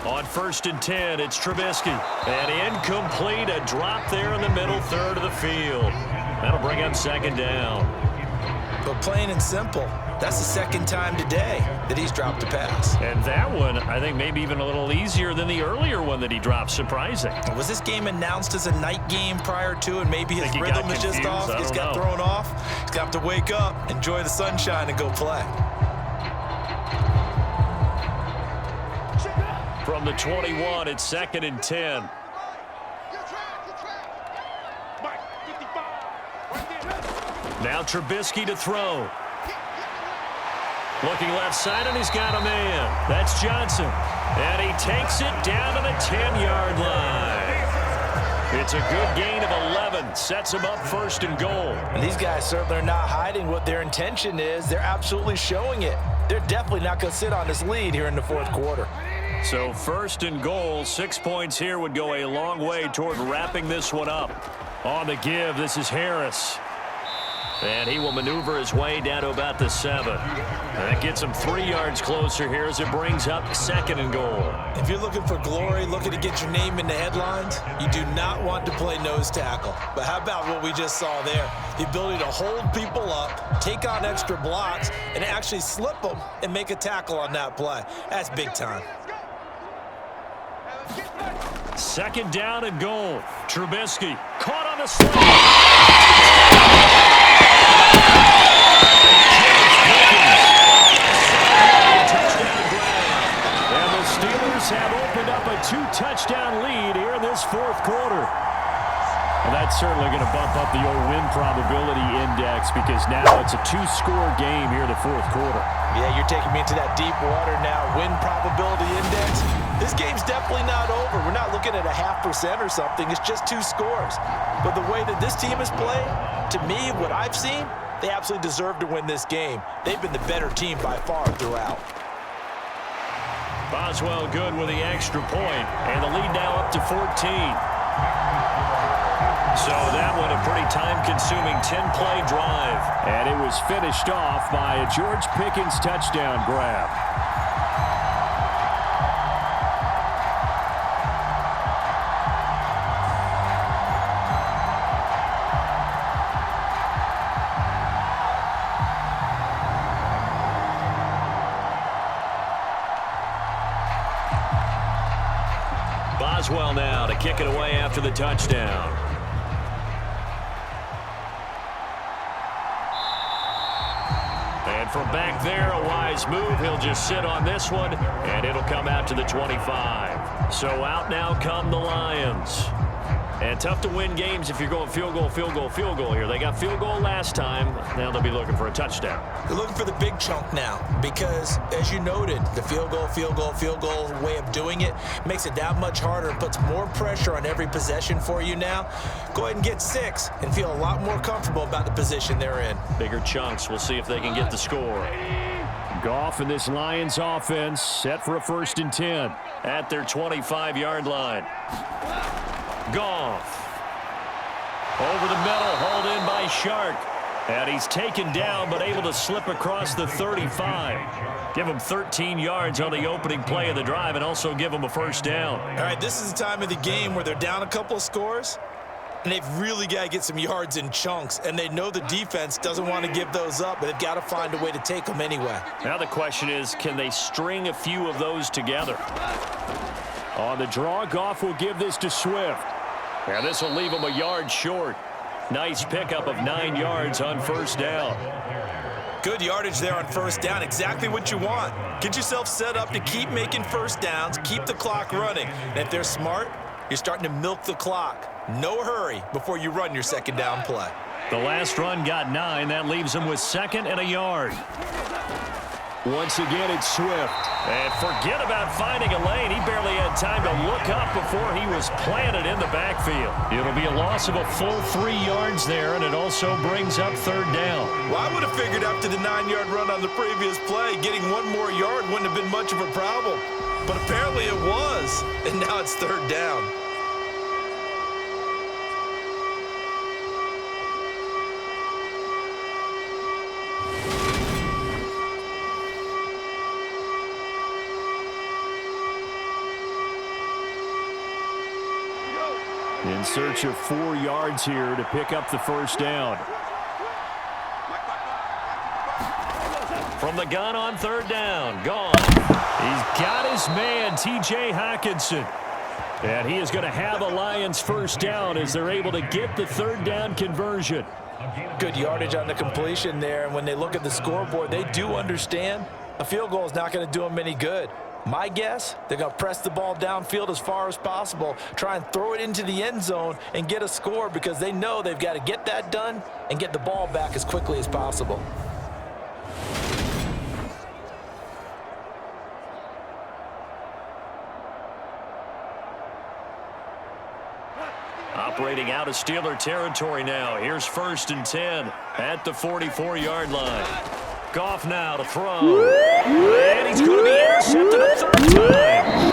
On 1st and 10, it's Trubisky. And incomplete, a drop there in the middle third of the field. That'll bring up 2nd down. But plain and simple, that's the 2nd time today that he's dropped a pass. And that one, I think, maybe even a little easier than the earlier one that he dropped. Surprising. Was this game announced as a night game prior to, and maybe his rhythm is just off? He's got thrown off. He's got to wake up, enjoy the sunshine, and go play. From the 21, it's 2nd and 10. Now Trubisky to throw. Looking left side, and he's got a man. That's Johnson. And he takes it down to the 10-yard line. It's a good gain of 11. Sets him up 1st and goal. And these guys certainly are not hiding what their intention is. They're absolutely showing it. They're definitely not going to sit on this lead here in the 4th quarter. So 1st and goal, 6 points here would go a long way toward wrapping this one up. On the give, this is Harris. And he will maneuver his way down to about the 7. And that gets him 3 yards closer here as it brings up 2nd and goal. If you're looking for glory, looking to get your name in the headlines, you do not want to play nose tackle. But how about what we just saw there? The ability to hold people up, take on extra blocks, and actually slip them and make a tackle on that play. That's big time. 2nd down and goal. Trubisky caught on the slant. Touchdown grab. And the Steelers have opened up a 2-touchdown lead here in this 4th quarter. And that's certainly going to bump up the old win probability index because now it's a 2-score game here in the 4th quarter. Yeah, you're taking me into that deep water now. Win probability index. This game's definitely not over. We're not looking at a 0.5% or something. It's just 2 scores. But the way that this team has played, to me, what I've seen, they absolutely deserve to win this game. They've been the better team by far throughout. Boswell good with the extra point, and the lead now up to 14. So that one a pretty time-consuming 10-play drive. And it was finished off by a George Pickens touchdown grab. Boswell now to kick it away after the touchdown. And from back there, a wise move. He'll just sit on this one, and it'll come out to the 25. So out now come the Lions. And tough to win games if you're going field goal, field goal, field goal here. They got field goal last time. Now they'll be looking for a touchdown. They're looking for the big chunk now because, as you noted, the field goal, field goal, field goal way of doing it makes it that much harder and puts more pressure on every possession for you now. Go ahead and get 6 and feel a lot more comfortable about the position they're in. Bigger chunks. We'll see if they can get the score. Goff and this Lions offense set for a 1st and 10 at their 25-yard line. Goff. Over the middle, hauled in by Shark. And he's taken down, but able to slip across the 35. Give him 13 yards on the opening play of the drive and also give him a 1st down. All right, this is the time of the game where they're down a couple of scores, and they've really got to get some yards in chunks, and they know the defense doesn't want to give those up, but they've got to find a way to take them anyway. Now the question is, can they string a few of those together? On the draw, Goff will give this to Swift. And this will leave him a yard short. Nice pickup of 9 yards on 1st down. Good yardage there on 1st down. Exactly what you want. Get yourself set up to keep making 1st downs, keep the clock running. And if they're smart, you're starting to milk the clock. No hurry before you run your 2nd down play. The last run got 9. That leaves him with 2nd and a yard. Once again, it's Swift. And forget about finding a lane. He barely had time to look up before he was planted in the backfield. It'll be a loss of a full 3 yards there, and it also brings up third down. Well, I would have figured after the 9-yard run on the previous play, getting 1 more yard wouldn't have been much of a problem. But apparently it was, and now it's third down. In search of 4 yards here to pick up the first down. From the gun on third down, gone. He's got his man, T.J. Hockenson. And he is going to have a Lions first down as they're able to get the third down conversion. Good yardage on the completion there, and when they look at the scoreboard, they do understand a field goal is not going to do them any good. My guess, they're going to press the ball downfield as far as possible, try and throw it into the end zone and get a score because they know they've got to get that done and get the ball back as quickly as possible. Operating out of Steeler territory now. Here's 1st and 10 at the 44-yard line. Goff now to throw. And he's going to be intercepted a third time.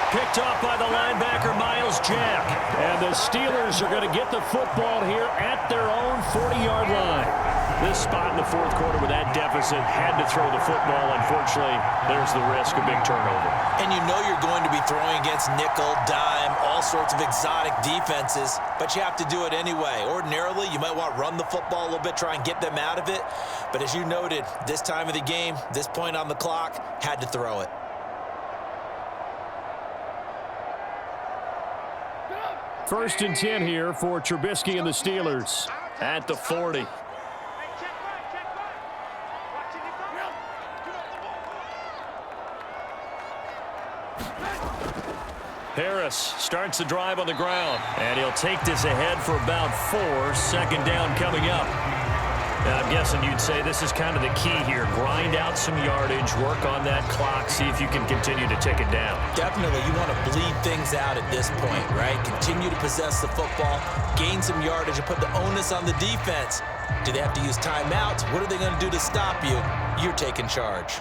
Picked off by the linebacker, Miles Jack. And the Steelers are going to get the football here at their own 40-yard line. This spot in the fourth quarter with that deficit had to throw the football. Unfortunately, there's the risk of big turnover. And you know you're going to be throwing against nickel, dime, all sorts of exotic defenses, but you have to do it anyway. Ordinarily, you might want to run the football a little bit, try and get them out of it. But as you noted, this time of the game, this point on the clock, had to throw it. First and 10 here for Trubisky and the Steelers at the 40. Harris starts the drive on the ground, and he'll take this ahead for about 4. 2nd down coming up. Now, I'm guessing you'd say this is kind of the key here. Grind out some yardage, work on that clock, see if you can continue to tick it down. Definitely, you want to bleed things out at this point, right? Continue to possess the football, gain some yardage, and put the onus on the defense. Do they have to use timeouts? What are they going to do to stop you? You're taking charge.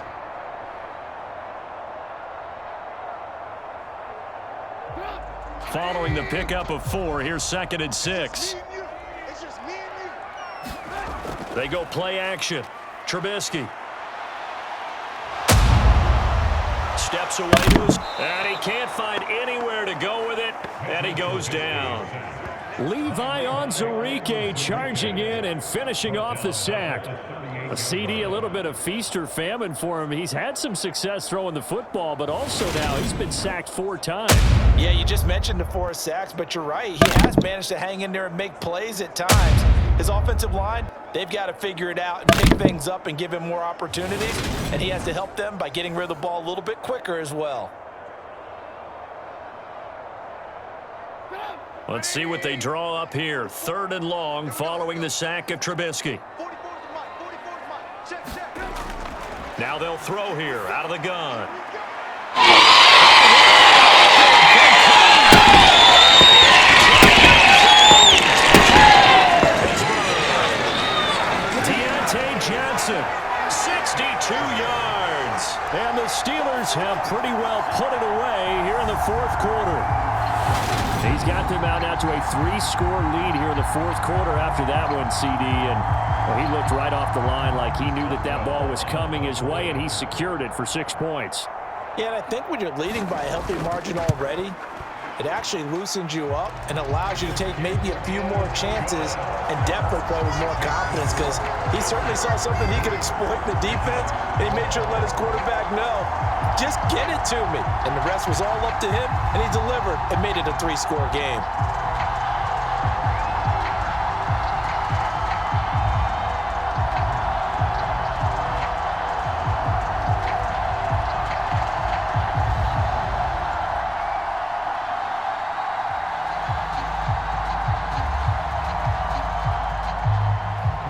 Following the pickup of 4, here's 2nd and 6. They go play action. Trubisky. Steps away to his, and he can't find anywhere to go with it, and he goes down. Levi Onwuzurike charging in and finishing off the sack. A CD, a little bit of feast or famine for him. He's had some success throwing the football, but also now he's been sacked 4 times. Yeah, you just mentioned the 4 sacks, but you're right. He has managed to hang in there and make plays at times. His offensive line, they've got to figure it out and pick things up and give him more opportunities, and he has to help them by getting rid of the ball a little bit quicker as well. Let's see what they draw up here. 3rd and long following the sack of Trubisky. Now they'll throw here out of the gun. Deontay Johnson, 62 yards. And the Steelers have pretty well put it away here in the fourth quarter. He's got them out now to a 3-score lead here in the fourth quarter after that one, CD. And well, he looked right off the line like he knew that that ball was coming his way, and he secured it for 6 points. Yeah, and I think when you're leading by a healthy margin already, it actually loosens you up and allows you to take maybe a few more chances and definitely play with more confidence because he certainly saw something he could exploit in the defense, and he made sure to let his quarterback know, just get it to me. And the rest was all up to him, and he delivered and made it a 3-score game.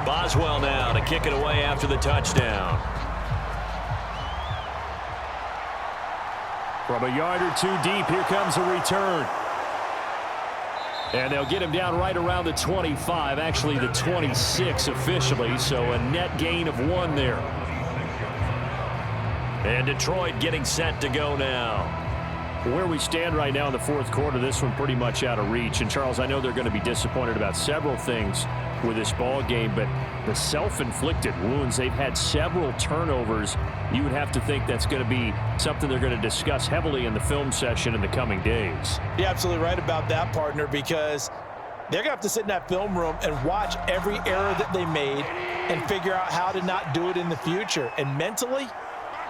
Boswell now to kick it away after the touchdown. From a yard or two deep, here comes a return. And they'll get him down right around the 25, actually the 26 officially, so a net gain of 1 there. And Detroit getting set to go now. Where we stand right now in the fourth quarter, this one pretty much out of reach. And, Charles, I know they're going to be disappointed about several things with this ball game, but the self-inflicted wounds, they've had several turnovers. You would have to think that's going to be something they're going to discuss heavily in the film session in the coming days. You're absolutely right about that, partner, because they're going to have to sit in that film room and watch every error that they made and figure out how to not do it in the future. And mentally,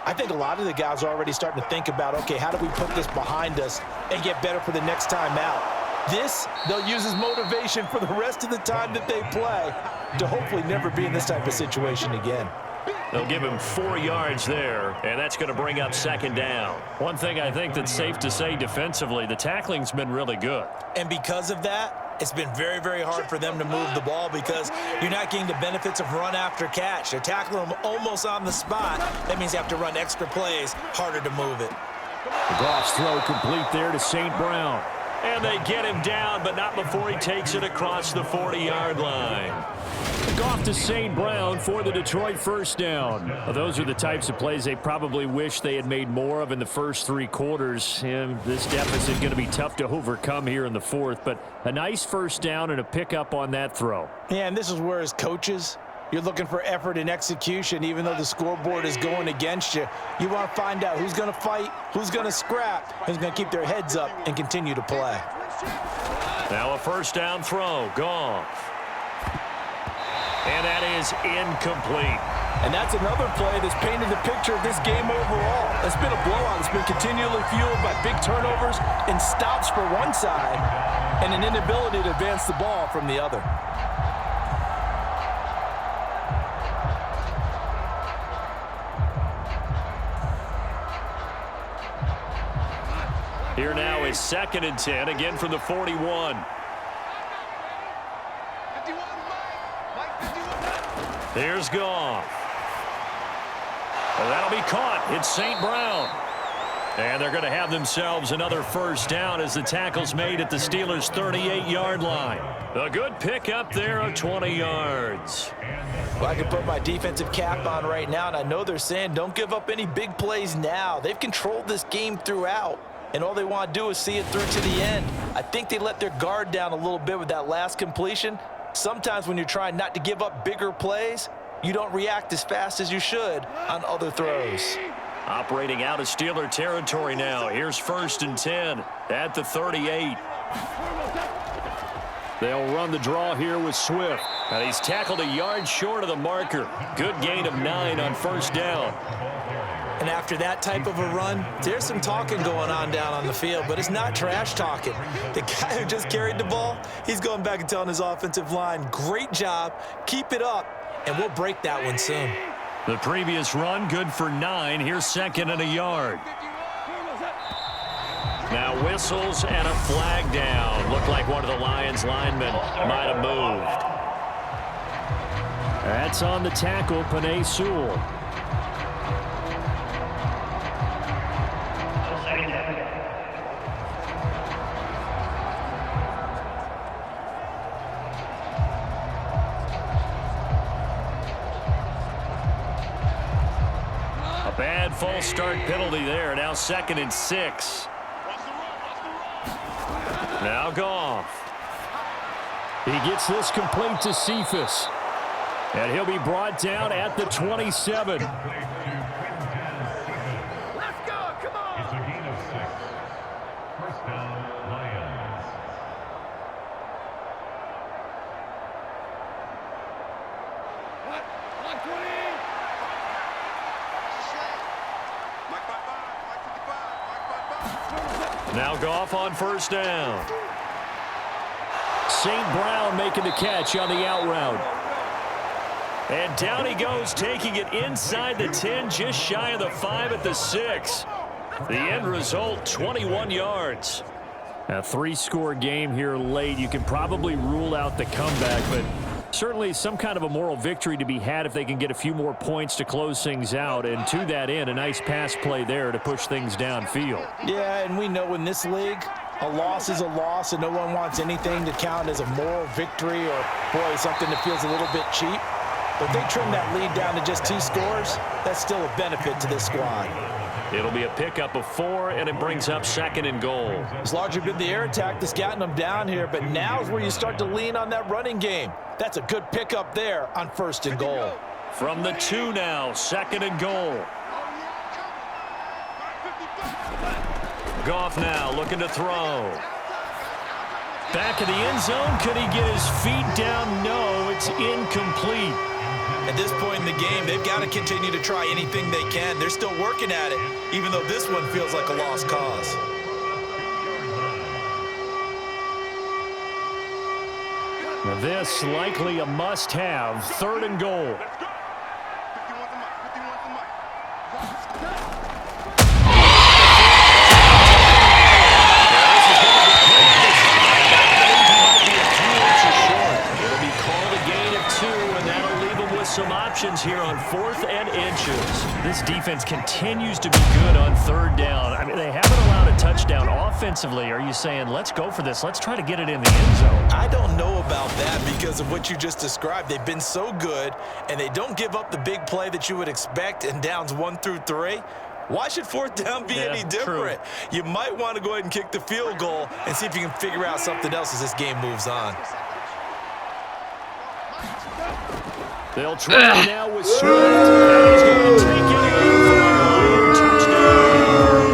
I think a lot of the guys are already starting to think about, okay, how do we put this behind us and get better for the next time out? This, they'll use as motivation for the rest of the time that they play to hopefully never be in this type of situation again. They'll give him 4 yards there, and that's going to bring up second down. One thing I think that's safe to say defensively, the tackling's been really good. And because of that, it's been very, very hard for them to move the ball because you're not getting the benefits of run after catch. They're tackling them almost on the spot. That means you have to run extra plays, harder to move it. Goff's throw complete there to St. Brown. And they get him down, but not before he takes it across the 40-yard line. Goff to St. Brown for the Detroit first down. Well, those are the types of plays they probably wish they had made more of in the first 3 quarters. And this deficit is going to be tough to overcome here in the fourth, but a nice first down and a pickup on that throw. Yeah, and this is where, as coaches, you're looking for effort and execution. Even though the scoreboard is going against you, you want to find out who's going to fight, who's going to scrap, who's going to keep their heads up and continue to play. Now a first down throw. Goff. And that is incomplete. And that's another play that's painted the picture of this game overall. It's been a blowout. It's been continually fueled by big turnovers and stops for one side and an inability to advance the ball from the other. Here now is 2nd and 10, again from the 41. Here's Goff. Well, that'll be caught. It's St. Brown. And they're going to have themselves another first down as the tackle's made at the Steelers' 38-yard line. A good pick up there of 20 yards. Well, I can put my defensive cap on right now, and I know they're saying don't give up any big plays now. They've controlled this game throughout, and all they want to do is see it through to the end. I think they let their guard down a little bit with that last completion. Sometimes when you're trying not to give up bigger plays, you don't react as fast as you should on other throws. Operating out of Steeler territory now. Here's 1st and 10 at the 38. They'll run the draw here with Swift. And he's tackled a yard short of the marker. Good gain of 9 on first down. And after that type of a run, there's some talking going on down on the field, but it's not trash talking. The guy who just carried the ball, he's going back and telling his offensive line, great job, keep it up, and we'll break that one soon. The previous run, good for 9. Here's 2nd and a yard. Now whistles and a flag down. Looked like one of the Lions linemen might have moved. That's on the tackle, Penei Sewell. Bad false start penalty there. Now 2nd and 6. Now Goff. He gets this complete to Cephas. And he'll be brought down at the 27. Let's go, come on. It's a gain of 6. First down, Lions. What? 120. Now Goff on first down. St. Brown making the catch on the out route. And down he goes, taking it inside the 10, just shy of the 5 at the 6. The end result, 21 yards. A 3-score game here late. You can probably rule out the comeback, but Certainly some kind of a moral victory to be had if they can get a few more points to close things out. And to that end, a nice pass play there to push things downfield. Yeah, and we know in this league, a loss is a loss, and no one wants anything to count as a moral victory or, boy, something that feels a little bit cheap. But if they trim that lead down to just 2 scores, that's still a benefit to this squad. It'll be a pickup of 4, and it brings up 2nd and goal. It's largely been the air attack that's gotten them down here, but now is where you start to lean on that running game. That's a good pickup there on 1st and goal. From the 2 now, 2nd and goal. Goff now looking to throw. Back in the end zone. Could he get his feet down? No, it's incomplete. At this point in the game, they've got to continue to try anything they can. They're still working at it, even though this one feels like a lost cause. Now this likely a must-have. 3rd and goal. Some options here on 4th and inches. This defense continues to be good on 3rd down. I mean, they haven't allowed a touchdown offensively. Are you saying, let's go for this? Let's try to get it in the end zone. I don't know about that because of what you just described. They've been so good, and they don't give up the big play that you would expect in downs 1 through 3. Why should 4th down be any different? True. You might want to go ahead and kick the field goal and see if you can figure out something else as this game moves on. They'll try now with Swift. And he's going to take it in for a touchdown.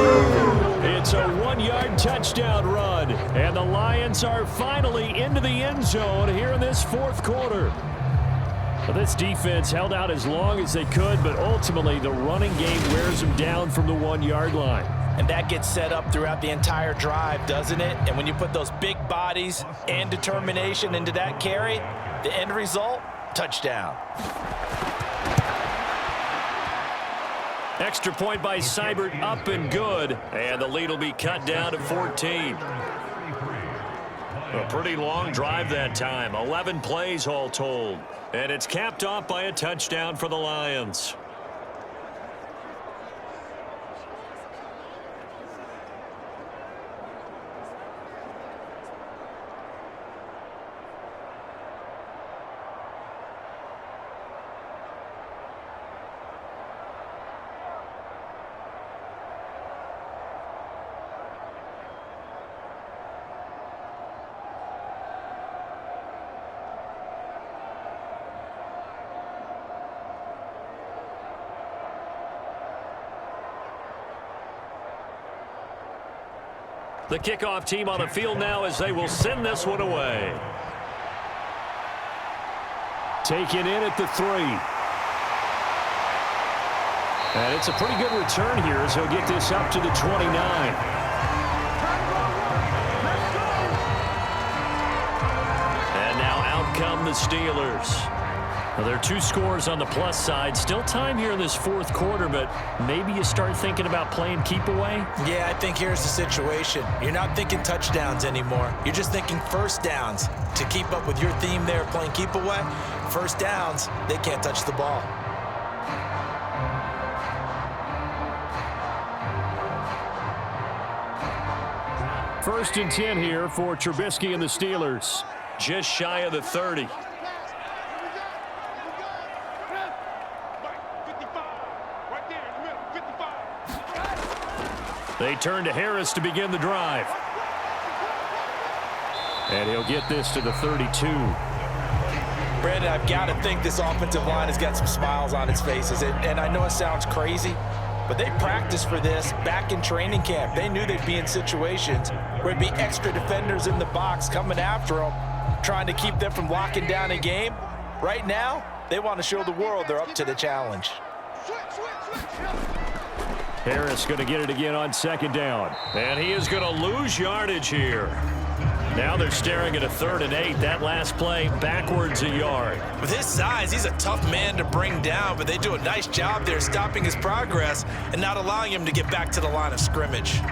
It's a 1-yard touchdown run. And the Lions are finally into the end zone here in this 4th quarter. Well, this defense held out as long as they could, but ultimately the running game wears them down from the 1-yard line. And that gets set up throughout the entire drive, doesn't it? And when you put those big bodies and determination into that carry, the end result, touchdown. Extra point by Seibert, up and good. And the lead will be cut down to 14. A pretty long drive that time. 11 plays all told. And it's capped off by a touchdown for the Lions. The kickoff team on the field now as they will send this one away. Taken in at the 3. And it's a pretty good return here as he'll get this up to the 29. And now out come the Steelers. Well, there are 2 scores on the plus side. Still time here in this 4th quarter, but maybe you start thinking about playing keep away? Yeah, I think here's the situation. You're not thinking touchdowns anymore. You're just thinking 1st downs. To keep up with your theme there, playing keep away, 1st downs, they can't touch the ball. First and 10 here for Trubisky and the Steelers. Just shy of the 30. They turn to Harris to begin the drive. And he'll get this to the 32. Brandon, I've got to think this offensive line has got some smiles on its faces. And I know it sounds crazy, but they practiced for this back in training camp. They knew they'd be in situations where it'd be extra defenders in the box coming after them, trying to keep them from locking down a game. Right now, they want to show the world they're up to the challenge. Harris going to get it again on 2nd down. And he is going to lose yardage here. Now they're staring at a 3rd and 8. That last play backwards a yard. With his size, he's a tough man to bring down, but they do a nice job there stopping his progress and not allowing him to get back to the line of scrimmage.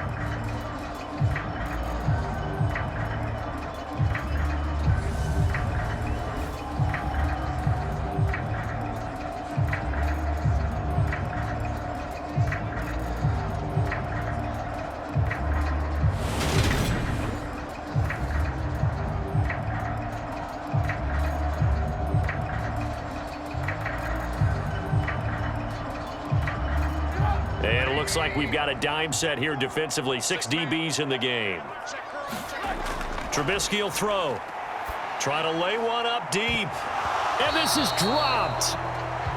like we've got a dime set here defensively. 6 DBs in the game. Trubisky will throw. Try to lay one up deep. And this is dropped.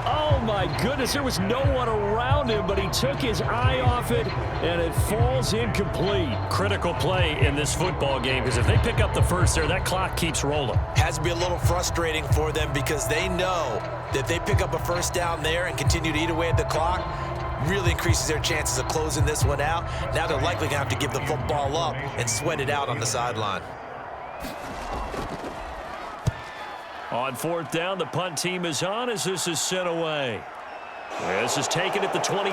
Oh, my goodness. There was no one around him, but he took his eye off it, and it falls incomplete. Critical play in this football game, because if they pick up the first there, that clock keeps rolling. Has to be a little frustrating for them because they know that they pick up a first down there and continue to eat away at the clock, really increases their chances of closing this one out. Now they're likely going to have to give the football up and sweat it out on the sideline. On 4th down, the punt team is on as this is sent away. This is taken at the 23.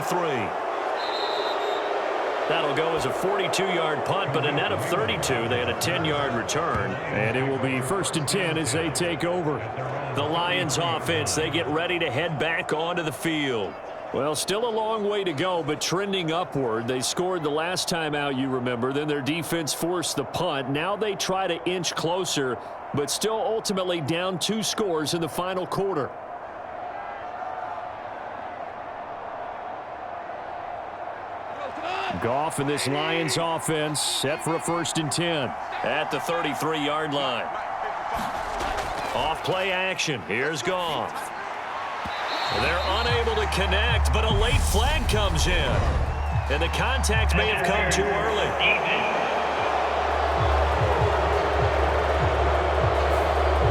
That'll go as a 42-yard punt, but a net of 32. They had a 10-yard return. And it will be 1st and 10 as they take over. The Lions offense, they get ready to head back onto the field. Well, still a long way to go, but trending upward. They scored the last time out, you remember. Then their defense forced the punt. Now they try to inch closer, but still ultimately down 2 scores in the final quarter. Goff and this Lions offense set for a 1st and 10. At the 33-yard line. Off play action. Here's Goff. They're unable to connect, but a late flag comes in. And the contact may have come too early.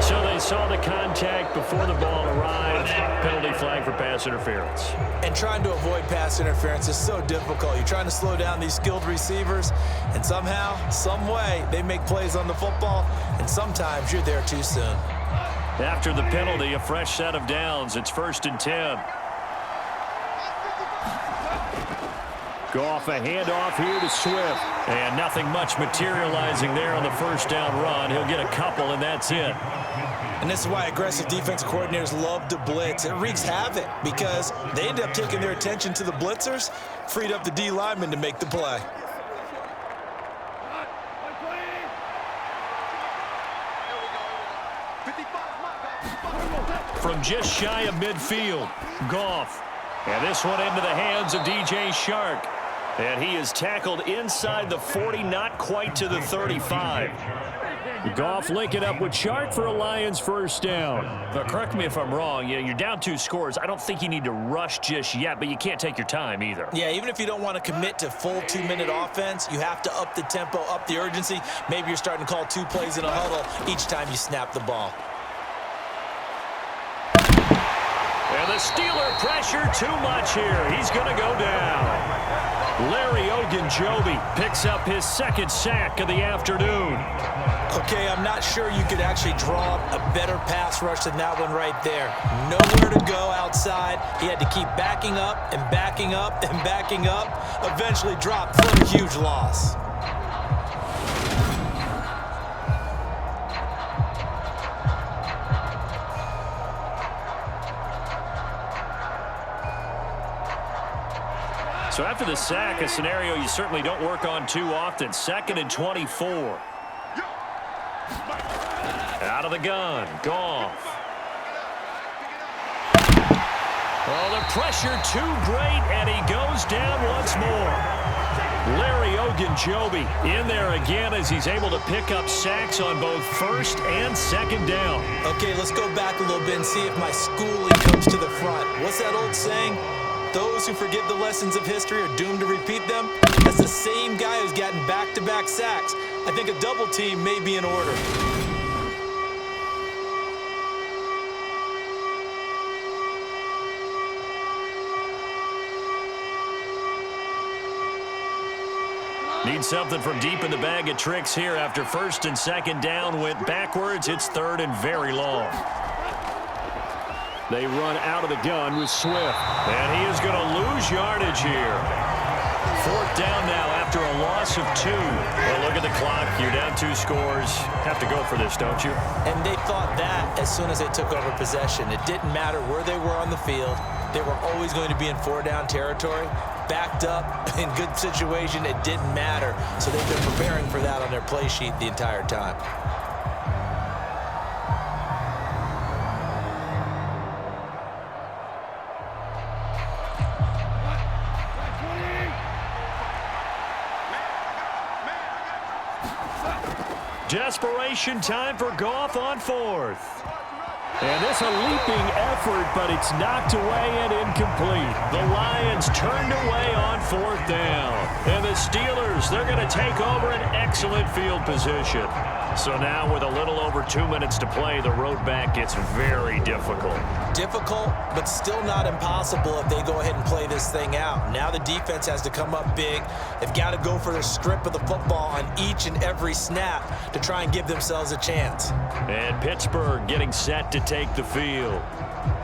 So they saw the contact before the ball arrived. Penalty flag for pass interference. And trying to avoid pass interference is so difficult. You're trying to slow down these skilled receivers, and somehow, some way, they make plays on the football, and sometimes you're there too soon. After the penalty, a fresh set of downs. It's 1st and 10. Goff, a handoff here to Swift. And nothing much materializing there on the 1st down run. He'll get a couple, and that's it. And this is why aggressive defensive coordinators love to blitz. It wreaks havoc because they end up taking their attention to the blitzers, freed up the D lineman to make the play. From just shy of midfield, Goff. And this one into the hands of DJ Shark. And he is tackled inside the 40, not quite to the 35. Goff linking up with Shark for a Lions 1st down. But correct me if I'm wrong. You're down 2 scores. I don't think you need to rush just yet, but you can't take your time either. Yeah, even if you don't want to commit to full 2-minute offense, you have to up the tempo, up the urgency. Maybe you're starting to call 2 plays in a huddle each time you snap the ball. And the Steeler pressure too much here. He's going to go down. Larry Ogunjobi picks up his 2nd sack of the afternoon. Okay, I'm not sure you could actually draw a better pass rush than that one right there. Nowhere to go outside. He had to keep backing up and backing up and backing up. Eventually dropped for a huge loss. So after the sack, a scenario you certainly don't work on too often. 2nd and 24. Out of the gun, Goff. Oh, the pressure too great, and he goes down once more. Larry Ogunjobi in there again as he's able to pick up sacks on both 1st and 2nd down. Okay, let's go back a little bit and see if my schooling comes to the front. What's that old saying? Those who forget the lessons of history are doomed to repeat them. That's the same guy who's gotten back-to-back sacks. I think a double team may be in order. Need something from deep in the bag of tricks here after 1st and 2nd down went backwards. It's 3rd and very long. They run out of the gun with Swift. And he is going to lose yardage here. 4th down now after a loss of 2. Well, look at the clock. You're down 2 scores. Have to go for this, don't you? And they thought that as soon as they took over possession. It didn't matter where they were on the field. They were always going to be in 4-down territory. Backed up, in good situation, it didn't matter. So they've been preparing for that on their play sheet the entire time. Desperation time for Goff on 4th. And this a leaping effort, but it's knocked away and incomplete. The Lions turned away on 4th down. And the Steelers, they're going to take over an excellent field position. So now with a little over 2 minutes to play, the road back gets very difficult. Difficult, but still not impossible if they go ahead and play this thing out. Now the defense has to come up big. They've got to go for the strip of the football on each and every snap to try and give themselves a chance. And Pittsburgh getting set to take the field.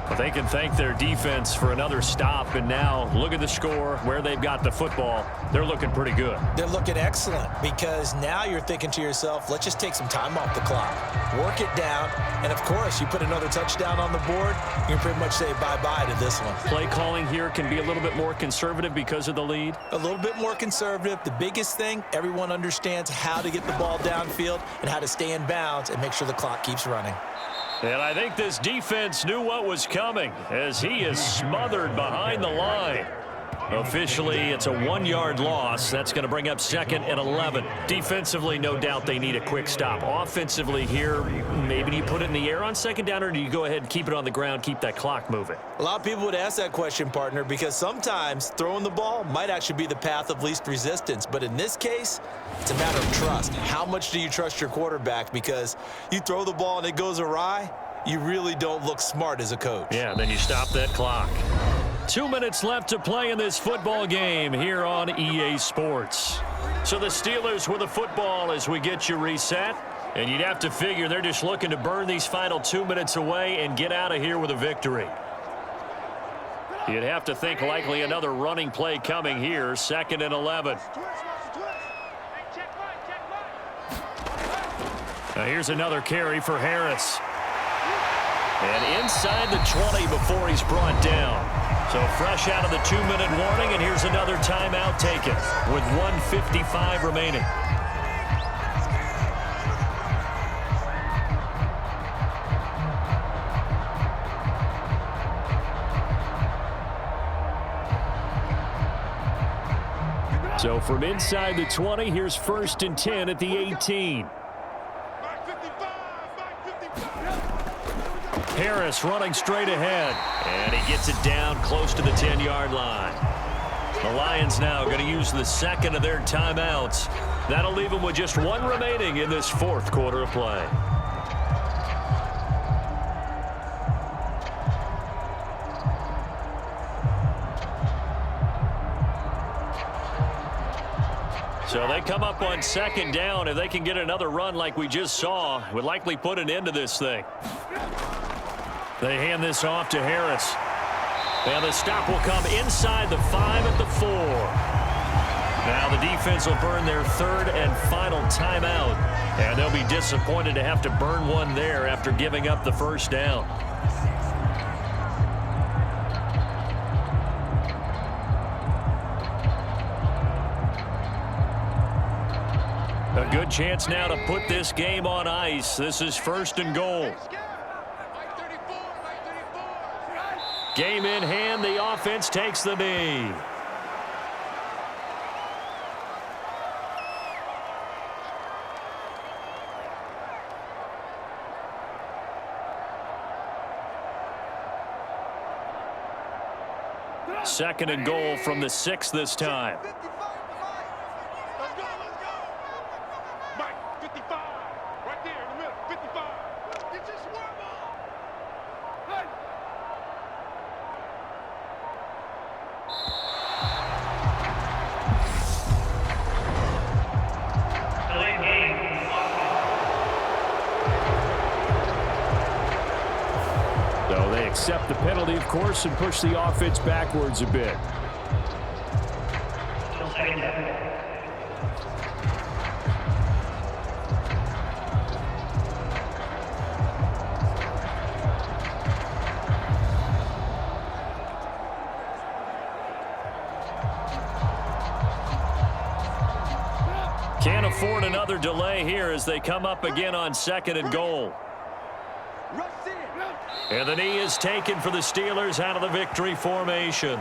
But they can thank their defense for another stop. And now look at the score, where they've got the football. They're looking pretty good. They're looking excellent because now you're thinking to yourself, let's just take some time off the clock. Work it down. And, of course, you put another touchdown on the board, you can pretty much say bye-bye to this one. Play calling here can be a little bit more conservative because of the lead. A little bit more conservative. The biggest thing, everyone understands how to get the ball downfield and how to stay in bounds and make sure the clock keeps running. And I think this defense knew what was coming as he is smothered behind the line. Officially, it's a 1-yard loss. That's going to bring up 2nd and 11. Defensively, no doubt they need a quick stop. Offensively here, maybe do you put it in the air on 2nd down, or do you go ahead and keep it on the ground, keep that clock moving? A lot of people would ask that question, partner, because sometimes throwing the ball might actually be the path of least resistance. But in this case, it's a matter of trust. How much do you trust your quarterback? Because you throw the ball and it goes awry, you really don't look smart as a coach. Yeah, then you stop that clock. 2 minutes left to play in this football game here on EA Sports. So the Steelers with the football as we get you reset. And you'd have to figure they're just looking to burn these final 2 minutes away and get out of here with a victory. You'd have to think likely another running play coming here, 2nd and 11. Now here's another carry for Harris. And inside the 20 before he's brought down. So fresh out of the 2-minute warning, and here's another timeout taken with 1:55 remaining. So from inside the 20, here's 1st and 10 at the 18. Harris running straight ahead, and he gets it down close to the 10-yard line. The Lions now going to use the 2nd of their timeouts. That'll leave them with just 1 remaining in this 4th quarter of play. So they come up on 2nd down. If they can get another run like we just saw, would likely put an end to this thing. They hand this off to Harris. And the stop will come inside the 5 at the 4. Now the defense will burn their 3rd and final timeout. And they'll be disappointed to have to burn one there after giving up the 1st down. A good chance now to put this game on ice. This is 1st and goal. Game in hand, the offense takes the knee. Second and goal from the 6 this time. Let's go. Mike, 55. Right there in the middle, 55. Get your swarm on. Hey. So they accept the penalty, of course, and push the offense backwards a bit. Can't afford another delay here as they come up again on 2nd and goal. And the knee is taken for the Steelers out of the victory formation.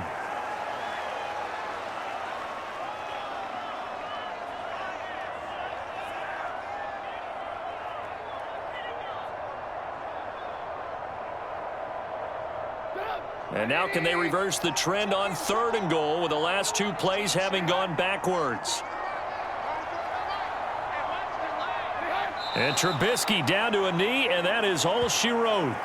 And now can they reverse the trend on 3rd and goal with the last 2 plays having gone backwards? And Trubisky down to a knee, and that is all she wrote.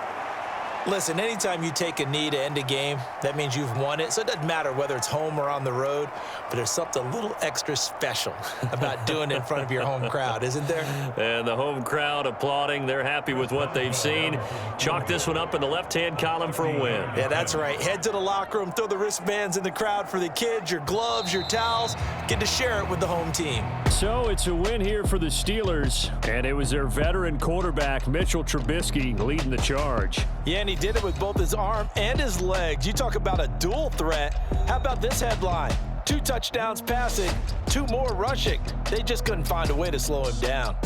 Listen, anytime you take a knee to end a game, that means you've won it. So it doesn't matter whether it's home or on the road, but there's something a little extra special about doing it in front of your home crowd, isn't there? And the home crowd applauding. They're happy with what they've seen. Chalk this one up in the left-hand column for a win. Yeah, that's right. Head to the locker room, throw the wristbands in the crowd for the kids, your gloves, your towels. Get to share it with the home team. So it's a win here for the Steelers, and it was their veteran quarterback, Mitchell Trubisky, leading the charge. Yeah, and he did it with both his arm and his legs. You talk about a dual threat. How about this headline? 2 touchdowns passing, 2 more rushing. They just couldn't find a way to slow him down.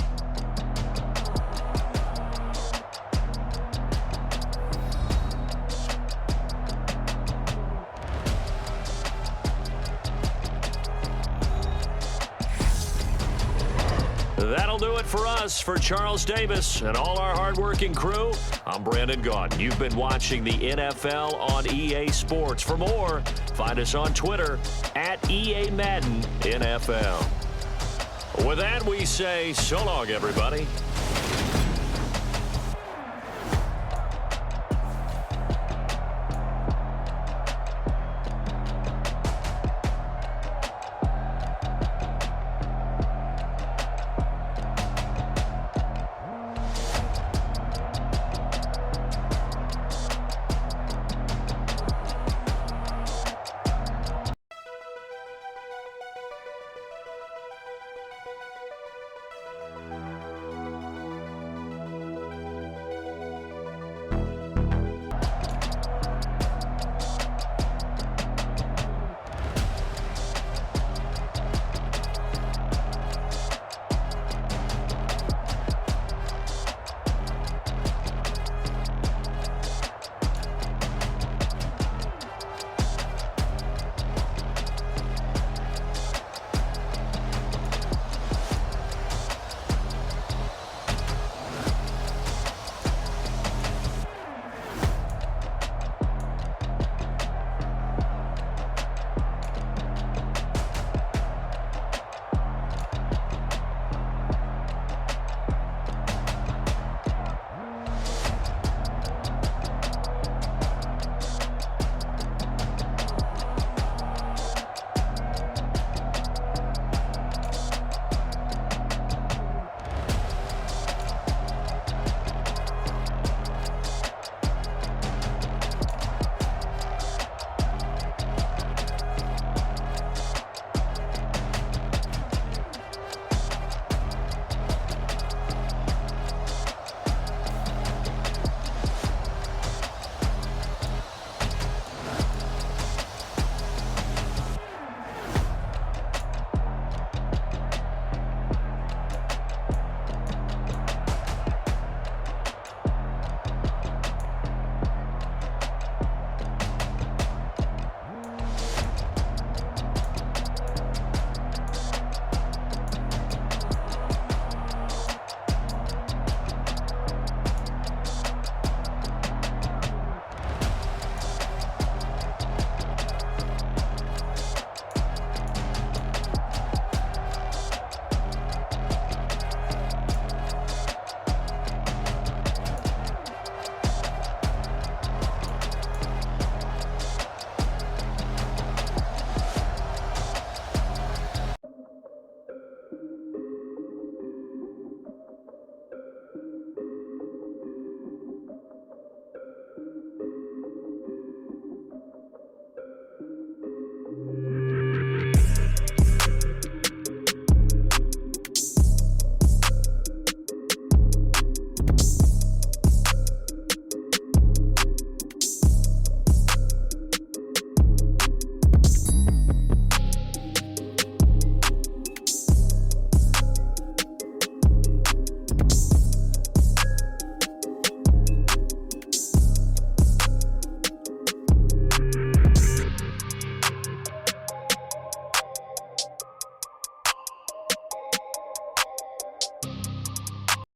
That'll do it for us. For Charles Davis and all our hardworking crew, I'm Brandon Gaudin. You've been watching the NFL on EA Sports. For more, find us on Twitter at EA Madden NFL. With that, we say so long, everybody.